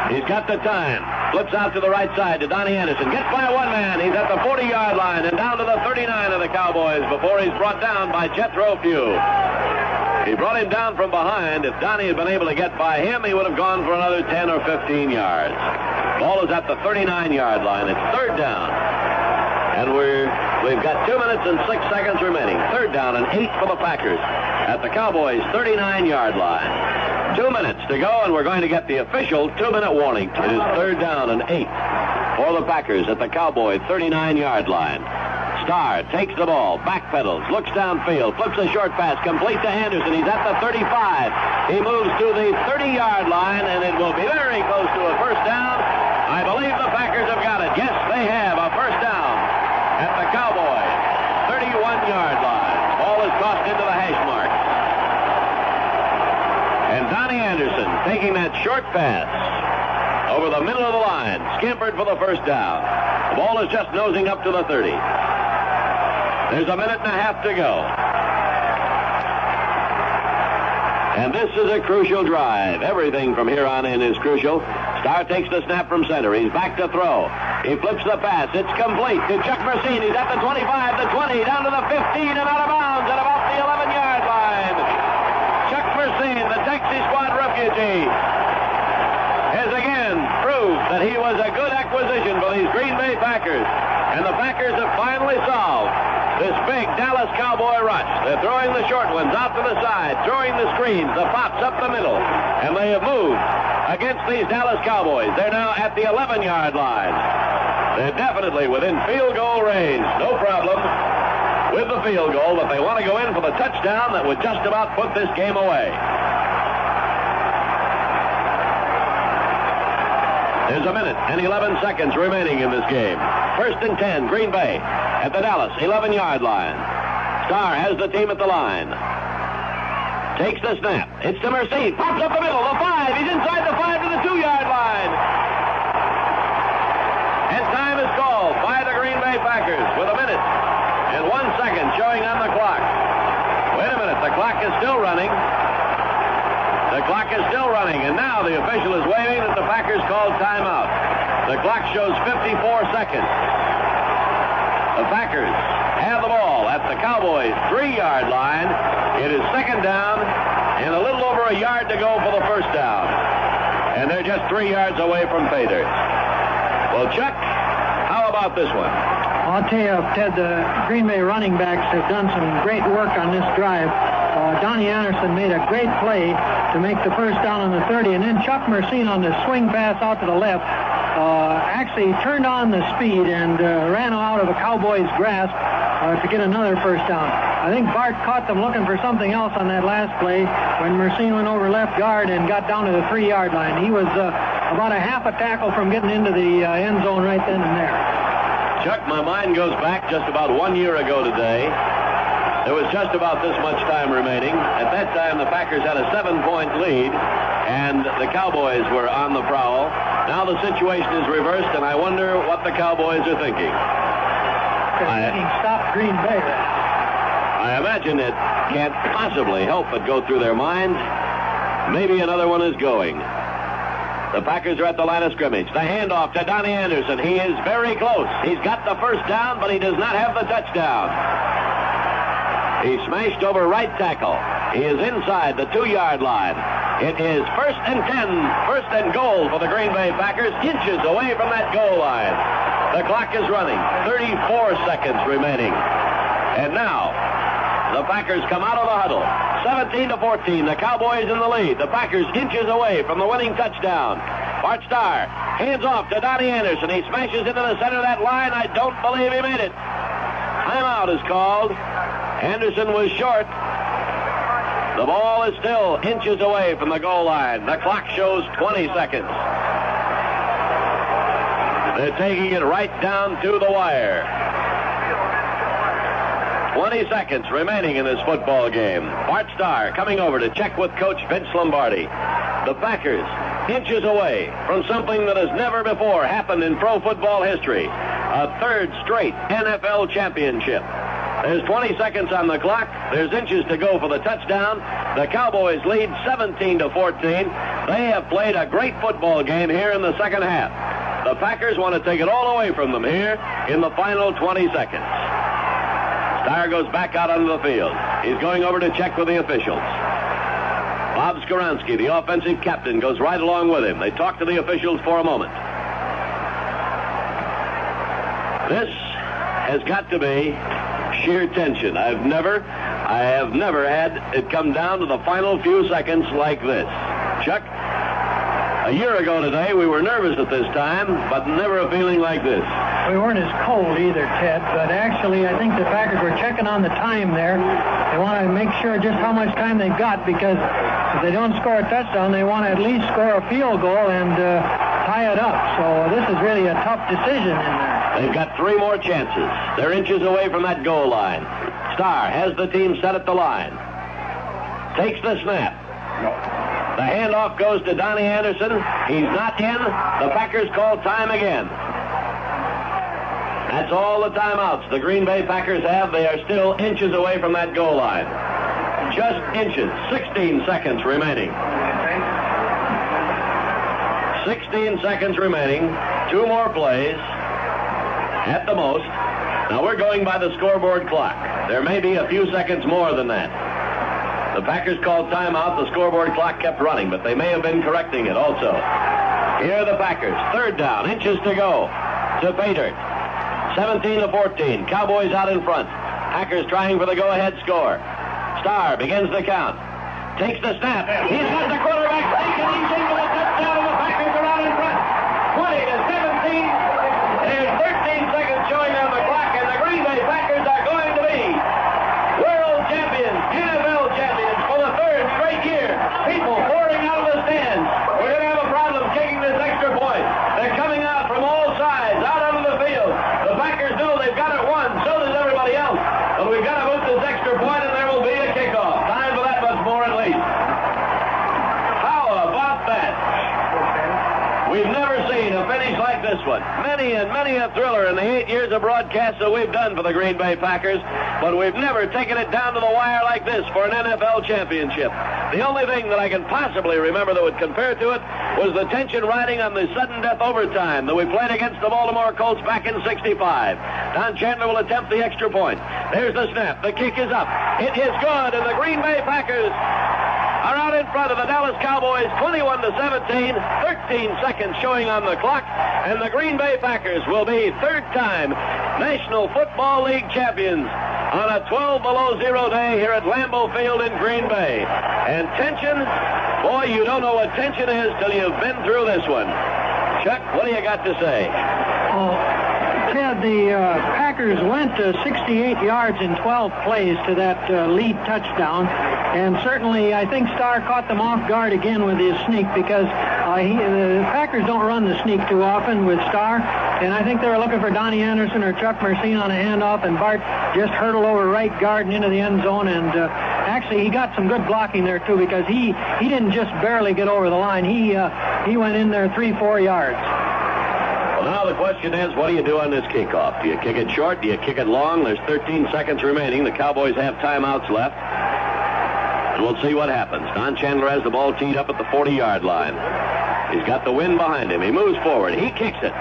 He's got the time. Flips out to the right side to Donnie Anderson. Gets by one man. He's at the 40-yard line and down to the 39 of the Cowboys before he's brought down by Jethro Pugh. He brought him down from behind. If Donnie had been able to get by him, he would have gone for another 10 or 15 yards. Ball is at the 39-yard line. It's 3rd down. And we've got 2 minutes and 6 seconds remaining. 3rd down and 8 for the Packers at the Cowboys' 39-yard line. 2 minutes to go, and we're going to get the official 2-minute warning. It is 3rd down and 8 for the Packers at the Cowboys' 39-yard line. Starr takes the ball, backpedals, looks downfield, flips a short pass, complete to Anderson. He's at the 35. He moves to the 30-yard line, and it will be very close to a first down. I believe the Packers have got it. Yes, they have a first down at the Cowboys' 31-yard line. Ball is tossed into the hash mark. taking that short pass over the middle of the line, scampered for the first down. The ball is just nosing up to the 30. There's a minute and a half to go. And this is a crucial drive. Everything from here on in is crucial. Starr takes the snap from center. He's back to throw. He flips the pass. It's complete to Chuck Mercine. He's at the 25, the 20, down to the 15, and out of bounds at about the 11-yard line. Chuck Mercine, the taxi squad refugee, has again proved that he was a good acquisition for these Green Bay Packers. And the Packers have finally solved this big Dallas Cowboy rush. They're throwing the short ones out to the side, throwing the screens, the pops up the middle, and they have moved against these Dallas Cowboys. They're now at the 11-yard line. They're definitely within field goal range. No problem with the field goal, but they want to go in for the touchdown that would just about put this game away. There's a minute and 11 seconds remaining in this game. 1st and 10, Green Bay at the Dallas 11-yard line. Starr has the team at the line. Takes the snap. It's to Mercine. Pops up the middle. The 5. He's inside the 5 to the 2-yard line. And time is called by the Green Bay Packers with a minute and 1 second showing on the clock. Wait a minute. The clock is still running. The clock is still running, and now the official is waving that the Packers called timeout. The clock shows 54 seconds. The Packers have the ball at the Cowboys' 3-yard line. It is second down and a little over a yard to go for the first down. And they're just 3 yards away from pay dirt. Well, Chuck, how about this one? I'll tell you, Ted, the Green Bay running backs have done some great work on this drive. Donnie Anderson made a great play to make the first down on the 30, and then Chuck Mercine on the swing pass out to the left actually turned on the speed and ran out of a Cowboy's grasp to get another first down. I think Bart caught them looking for something else on that last play when Mercine went over left guard and got down to the 3-yard line. He was about a half a tackle from getting into the end zone right then and there. Chuck, my mind goes back just about 1 year ago today. There was just about this much time remaining. At that time, the Packers had a 7-point lead, and the Cowboys were on the prowl. Now the situation is reversed, and I wonder what the Cowboys are thinking. They're thinking stop Green Bay. I imagine it can't possibly help but go through their minds. Maybe another one is going. The Packers are at the line of scrimmage. The handoff to Donnie Anderson. He is very close. He's got the first down, but he does not have the touchdown. He smashed over right tackle. He is inside the 2-yard line. It is 1st and 10, 1st and goal for the Green Bay Packers, inches away from that goal line. The clock is running, 34 seconds remaining. And now, the Packers come out of the huddle. 17-14, the Cowboys in the lead. The Packers inches away from the winning touchdown. Bart Starr hands off to Donnie Anderson. He smashes into the center of that line. I don't believe he made it. Timeout is called. Anderson was short. The ball is still inches away from the goal line. The clock shows 20 seconds. They're taking it right down to the wire. 20 seconds remaining in this football game. Bart Starr coming over to check with Coach Vince Lombardi. The Packers inches away from something that has never before happened in pro football history. A 3rd straight NFL championship. There's 20 seconds on the clock. There's inches to go for the touchdown. The Cowboys lead 17-14. They have played a great football game here in the second half. The Packers want to take it all away from them here in the final 20 seconds. Starr goes back out onto the field. He's going over to check with the officials. Bob Skoronski, the offensive captain, goes right along with him. They talk to the officials for a moment. This has got to be sheer tension. I have never had it come down to the final few seconds like this. Chuck, a year ago today, we were nervous at this time, but never a feeling like this. We weren't as cold either, Ted, but actually I think the Packers were checking on the time there. They want to make sure just how much time they've got, because if they don't score a touchdown, they want to at least score a field goal and tie it up. So this is really a tough decision in there. They've got 3 more chances. They're inches away from that goal line. Starr has the team set at the line. Takes the snap. The handoff goes to Donnie Anderson. He's not in. The Packers call time again. That's all the timeouts the Green Bay Packers have. They are still inches away from that goal line. Just inches. 16 seconds remaining. 16 seconds remaining. 2 more plays at the most. Now we're going by the scoreboard clock. There may be a few seconds more than that. The Packers called timeout. The scoreboard clock kept running, but they may have been correcting it also. Here are the Packers. 3rd down. Inches to go to Pater. 17-14. Cowboys out in front. Packers trying for the go-ahead score. Starr begins the count. Takes the snap. He's got the quarterback taken. He's into the touchdown, and the Packers are out in front. 20-17. There's 13 seconds showing on the clock, and the Green Bay Packers are going to be world champions, NFL champions for the 3rd straight year. People pouring out of the stands. We're going to have a problem kicking this extra point. They're coming out from all sides, out onto the field. The Packers know they've got it won. So does everybody else. But we've got to move this extra point, and there will be a kickoff. Time for that much more at least. How about that? We've never seen a finish like this one. Many and many a thriller in the 8 years of broadcast that we've done for the Green Bay Packers, but we've never taken it down to the wire like this for an NFL championship. The only thing that I can possibly remember that would compare to it was the tension riding on the sudden death overtime that we played against the Baltimore Colts back in '65. Don Chandler will attempt the extra point. There's the snap. The kick is up. It is good, and the Green Bay Packers are out in front of the Dallas Cowboys 21-17, 13 seconds showing on the clock, and the Green Bay Packers will be 3rd-time National Football League champions on a 12 below zero day here at Lambeau Field in Green Bay. And tension, boy, you don't know what tension is till you've been through this one. Chuck, what do you got to say? Ted, the Packers went 68 yards in 12 plays to that lead touchdown, and certainly I think Starr caught them off guard again with his sneak because the Packers don't run the sneak too often with Starr, and I think they were looking for Donnie Anderson or Chuck Mercine on a handoff, and Bart just hurtled over right guard and into the end zone, and actually he got some good blocking there too because he didn't just barely get over the line. He went in there 3-4 yards. Well, now the question is, what do you do on this kickoff? Do you kick it short? Do you kick it long? There's 13 seconds remaining. The Cowboys have timeouts left. And we'll see what happens. Don Chandler has the ball teed up at the 40-yard line. He's got the wind behind him. He moves forward. He kicks it.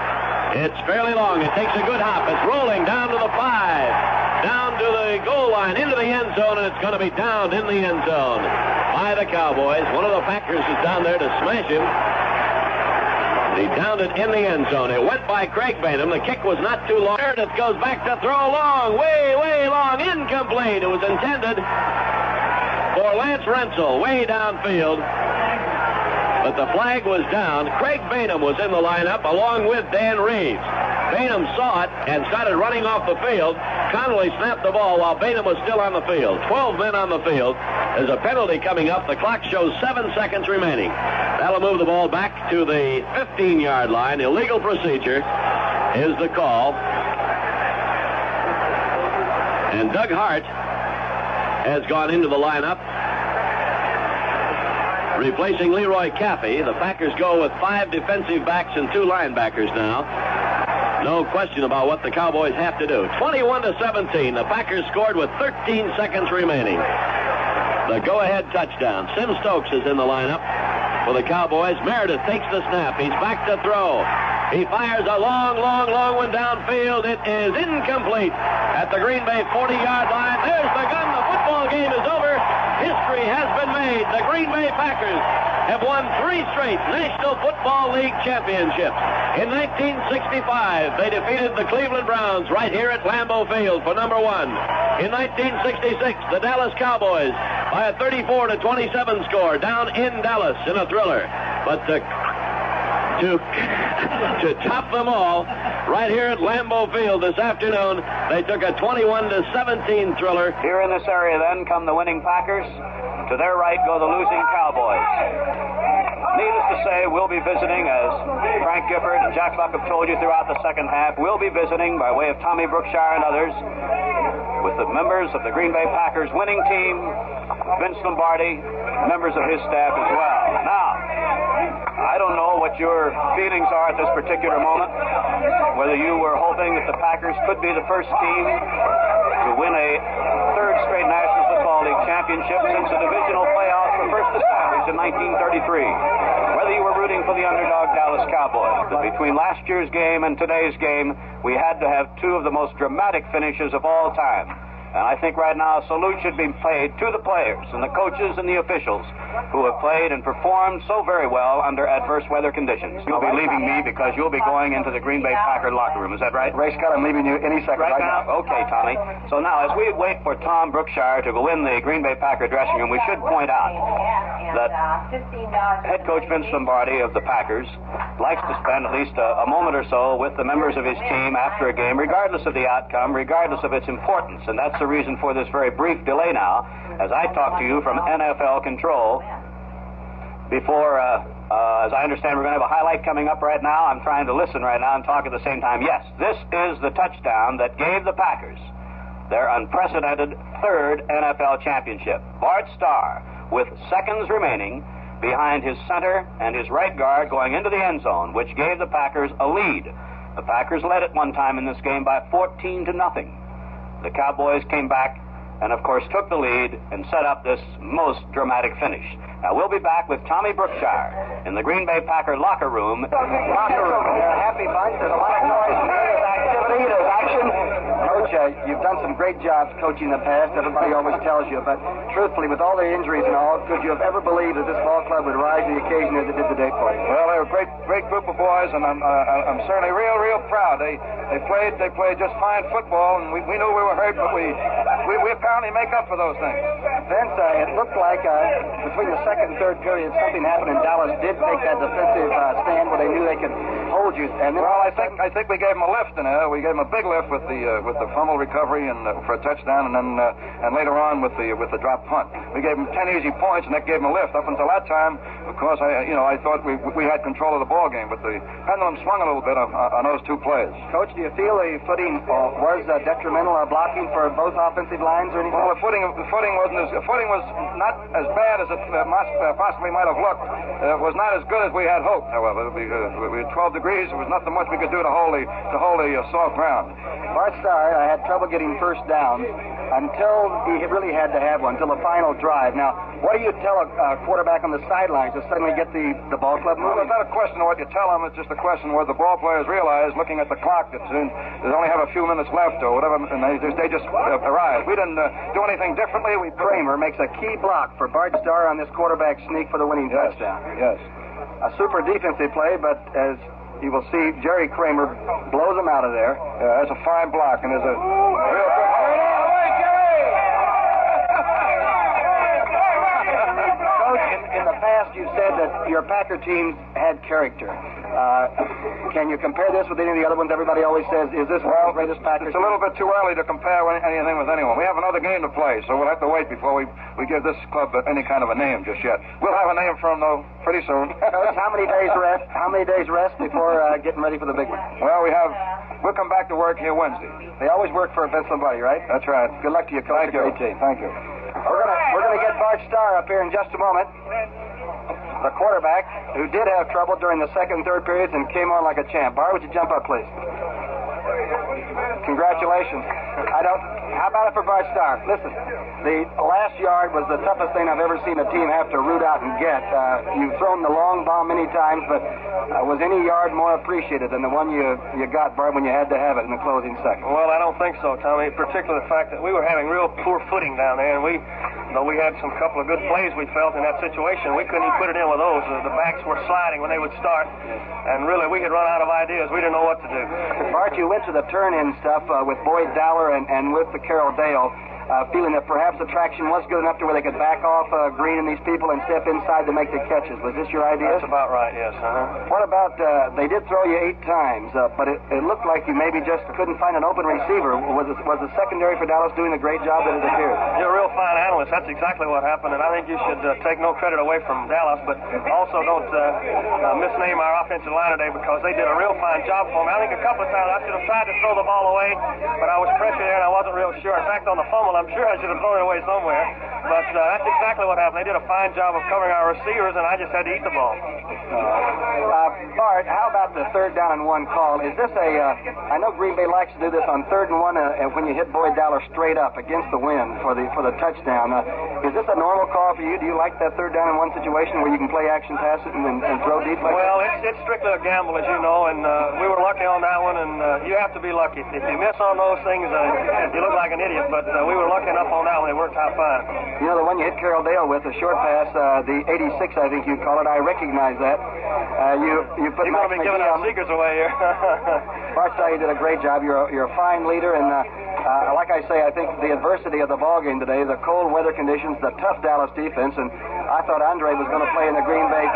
It's fairly long. It takes a good hop. It's rolling down to the 5. Down to the goal line, into the end zone, and it's going to be down in the end zone by the Cowboys. One of the Packers is down there to smash him. He downed it in the end zone. It went by Craig Bainham. The kick was not too long. Meredith goes back to throw long, way long, incomplete. It was intended for Lance Rensel, way downfield. But the flag was down. Craig Bainham was in the lineup along with Dan Reeves. Bainham saw it and started running off the field. Connolly snapped the ball while Bainham was still on the field. 12 men on the field. There's a penalty coming up. The clock shows 7 seconds remaining. That'll move the ball back to the 15-yard line. Illegal procedure is the call. And Doug Hart has gone into the lineup, replacing Leroy Caffey. The Packers go with 5 defensive backs and 2 linebackers now. No question about what the Cowboys have to do. 21-17. The Packers scored with 13 seconds remaining. The go-ahead touchdown. Sim Stokes is in the lineup for the Cowboys. Meredith takes the snap. He's back to throw. He fires a long one downfield. It is incomplete at the Green Bay 40-yard line. There's the gun. The football game is over. History has been made. The Green Bay Packers have won 3 straight National Football League championships. In 1965, they defeated the Cleveland Browns right here at Lambeau Field for number 1. In 1966, the Dallas Cowboys by a 34-27 score down in Dallas in a thriller. But to top them all, right here at Lambeau Field this afternoon, they took a 21-17 thriller. Here in this area then come the winning Packers. To their right go the losing Cowboys. Needless to say, we'll be visiting, as Frank Gifford and Jack Buck have told you throughout the second half, we'll be visiting by way of Tommy Brookshire and others with the members of the Green Bay Packers winning team, Vince Lombardi, members of his staff as well. Now, I don't know what your feelings are at this particular moment, whether you were hoping that the Packers could be the first team to win a third straight National Football League championship since the divisional playoffs were first established in 1933. Whether you were rooting for the underdog Dallas Cowboys. But between last year's game and today's game, we had to have two of the most dramatic finishes of all time. And I think right now a salute should be paid to the players and the coaches and the officials who have played and performed so very well under adverse weather conditions. You'll be leaving me because you'll be going into the Green Bay Packer locker room. Is that right? Ray Scott, I'm leaving you any second right now. Okay, Tommy. So now, as we wait for Tom Brookshire to go in the Green Bay Packer dressing room, we should point out that head coach Vince Lombardi of the Packers likes to spend at least a moment or so with the members of his team after a game, regardless of the outcome, regardless of its importance. And that's the reason for this very brief delay now, as I talk to you from NFL Control. Before, as I understand, we're going to have a highlight coming up right now. I'm trying to listen right now and talk at the same time. Yes, this is the touchdown that gave the Packers their unprecedented third NFL championship. Bart Starr, with seconds remaining, behind his center and his right guard going into the end zone, which gave the Packers a lead. The Packers led at one time in this game by 14-0. The Cowboys came back and, of course, took the lead and set up this most dramatic finish. Now, we'll be back with Tommy Brookshire in the Green Bay Packer locker room. Happy bunch. There's a lot of noise. There's activity. There's action. Coach, you've done some great jobs coaching in the past. Everybody always tells you. But truthfully, with all the injuries and all, could you have ever believed that this ball club would rise to the occasion as it did today for you? Well, they're a great group of boys, and I'm certainly real proud. They played just fine football, and we knew we were hurt, but we apparently make up for those things. Vince, it looked like between the second and third period, something happened, and Dallas did take that defensive stand where they knew they could hold you. And then I think we gave them a lift in there. We gave them a big lift with the fumble recovery and for a touchdown, and then and later on with the drop punt. We gave them 10 easy points, and that gave them a lift. Up until that time, of course, I thought we had control of the ball game, but the pendulum swung a little bit on those two plays. Coach, do you feel the footing was detrimental blocking for both offensive lines or anything? Well, the footing was not as bad as it possibly might have looked. It was not as good as we had hoped. However, we had 12 degrees. There was nothing much we could do to hold the soft ground. Bart Starr had trouble getting first down until he really had to have one, until the final drive. Now, what do you tell a quarterback on the sidelines to suddenly get the ball club moving? Well, it's not a question of what you tell them. It's just a question where the ball players realize, looking at the clock, that they only have a few minutes left or whatever, and they just arrive. We didn't do anything differently. Kramer makes a key block for Bart Starr on this quarterback sneak for the winning touchdown. Yes. A super defensive play, but as you will see, Jerry Kramer blows him out of there. Yeah, that's a fine block, and there's a real good... Coach, in the past you said that your Packer team had character. Can you compare this with any of the other ones? Everybody always says, is this one of the greatest Packers? It's a little bit too early to compare anything with anyone. We have another game to play, so we'll have to wait before we give this club any kind of a name just yet. We'll have a name for them, though, pretty soon. Coach, how many days rest? How many days rest before getting ready for the big one? Well, we'll come back to work here Wednesday. They always work for Vince Lombardi, right? That's right. Good luck to you, Coach. Thank you. Great team. Thank you. We're gonna get Bart Starr up here in just a moment. The quarterback who did have trouble during the second and third periods and came on like a champ. Bart, would you jump up, please? Congratulations. How about it for Bart Starr? Listen, the last yard was the toughest thing I've ever seen a team have to root out and get. You've thrown the long bomb many times, but was any yard more appreciated than the one you got, Bart, when you had to have it in the closing seconds? Well, I don't think so, Tommy. Particularly the fact that we were having real poor footing down there, and though we had some couple of good plays we felt in that situation, we couldn't even put it in with those. The backs were sliding when they would start, and really we had run out of ideas. We didn't know what to do. Bart, you went to the turn-in stuff with Boyd Dowler and with the Carroll Dale, feeling that perhaps the traction was good enough to where they could back off Green and these people and step inside to make the catches. Was this your idea? That's about right, yes. What about, they did throw you 8 times, but it looked like you maybe just couldn't find an open receiver. Was the secondary for Dallas doing a great job that it appeared? You're a real fine analyst. That's exactly what happened, and I think you should take no credit away from Dallas, but also don't misname our offensive line today because they did a real fine job for me. I think a couple of times I should have tried to throw the ball away, but I was pressured there and I wasn't real sure. In fact, on the fumble, I'm sure I should have thrown it away somewhere. But that's exactly what happened. They did a fine job of covering our receivers, and I just had to eat the ball. Bart, how about the 3rd down and 1 call? Is this I know Green Bay likes to do this on 3rd and 1 when you hit Boyd Dowler straight up against the wind for the touchdown. Is this a normal call for you? Do you like that 3rd down and 1 situation where you can play action pass it and throw deep like well, that? it's strictly a gamble, as you know, and we were lucky on that one, and you have to be lucky. If you miss on those things, you look like an idiot, but we were lucky enough on that one. It worked out fine. You know, the one you hit Carroll Dale with, the short pass, the 86, I think you call it. I recognize that. You put You're going to be giving our secrets away here. Bart, you did a great job. You're a fine leader, and like I say, I think the adversity of the ball game today, the cold weather conditions, the tough Dallas defense, and I thought Andre was going to play in the Green Bay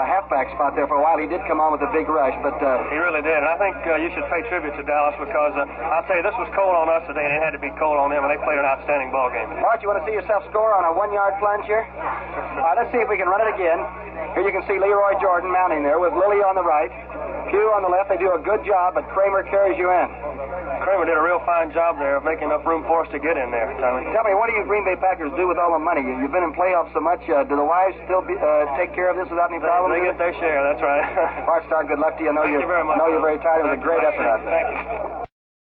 halfback spot there for a while. He did come on with a big rush, but he really did. And I think you should pay tribute to Dallas because I'll tell you, this was cold on us today, and it had to be cold on them, and they played an outstanding ball game. Bart, you want to see yourself score on a 1-yard plunge here? All right, let's see if we can run it again. Here you can see Leroy Jordan mounting there with Lilly on the right. Pugh on the left. They do a good job, but Kramer carries you in. Kramer did a real fine job there of making enough room for us to get in there, Tommy. Tell me, what do you Green Bay Packers do with all the money? You've been in playoffs so much. Do the wives still take care of this without any problems? They get their share, that's right. Bart Starr, good luck to you. Thank you very much. I know you're very tired. It was a great effort. Thank you.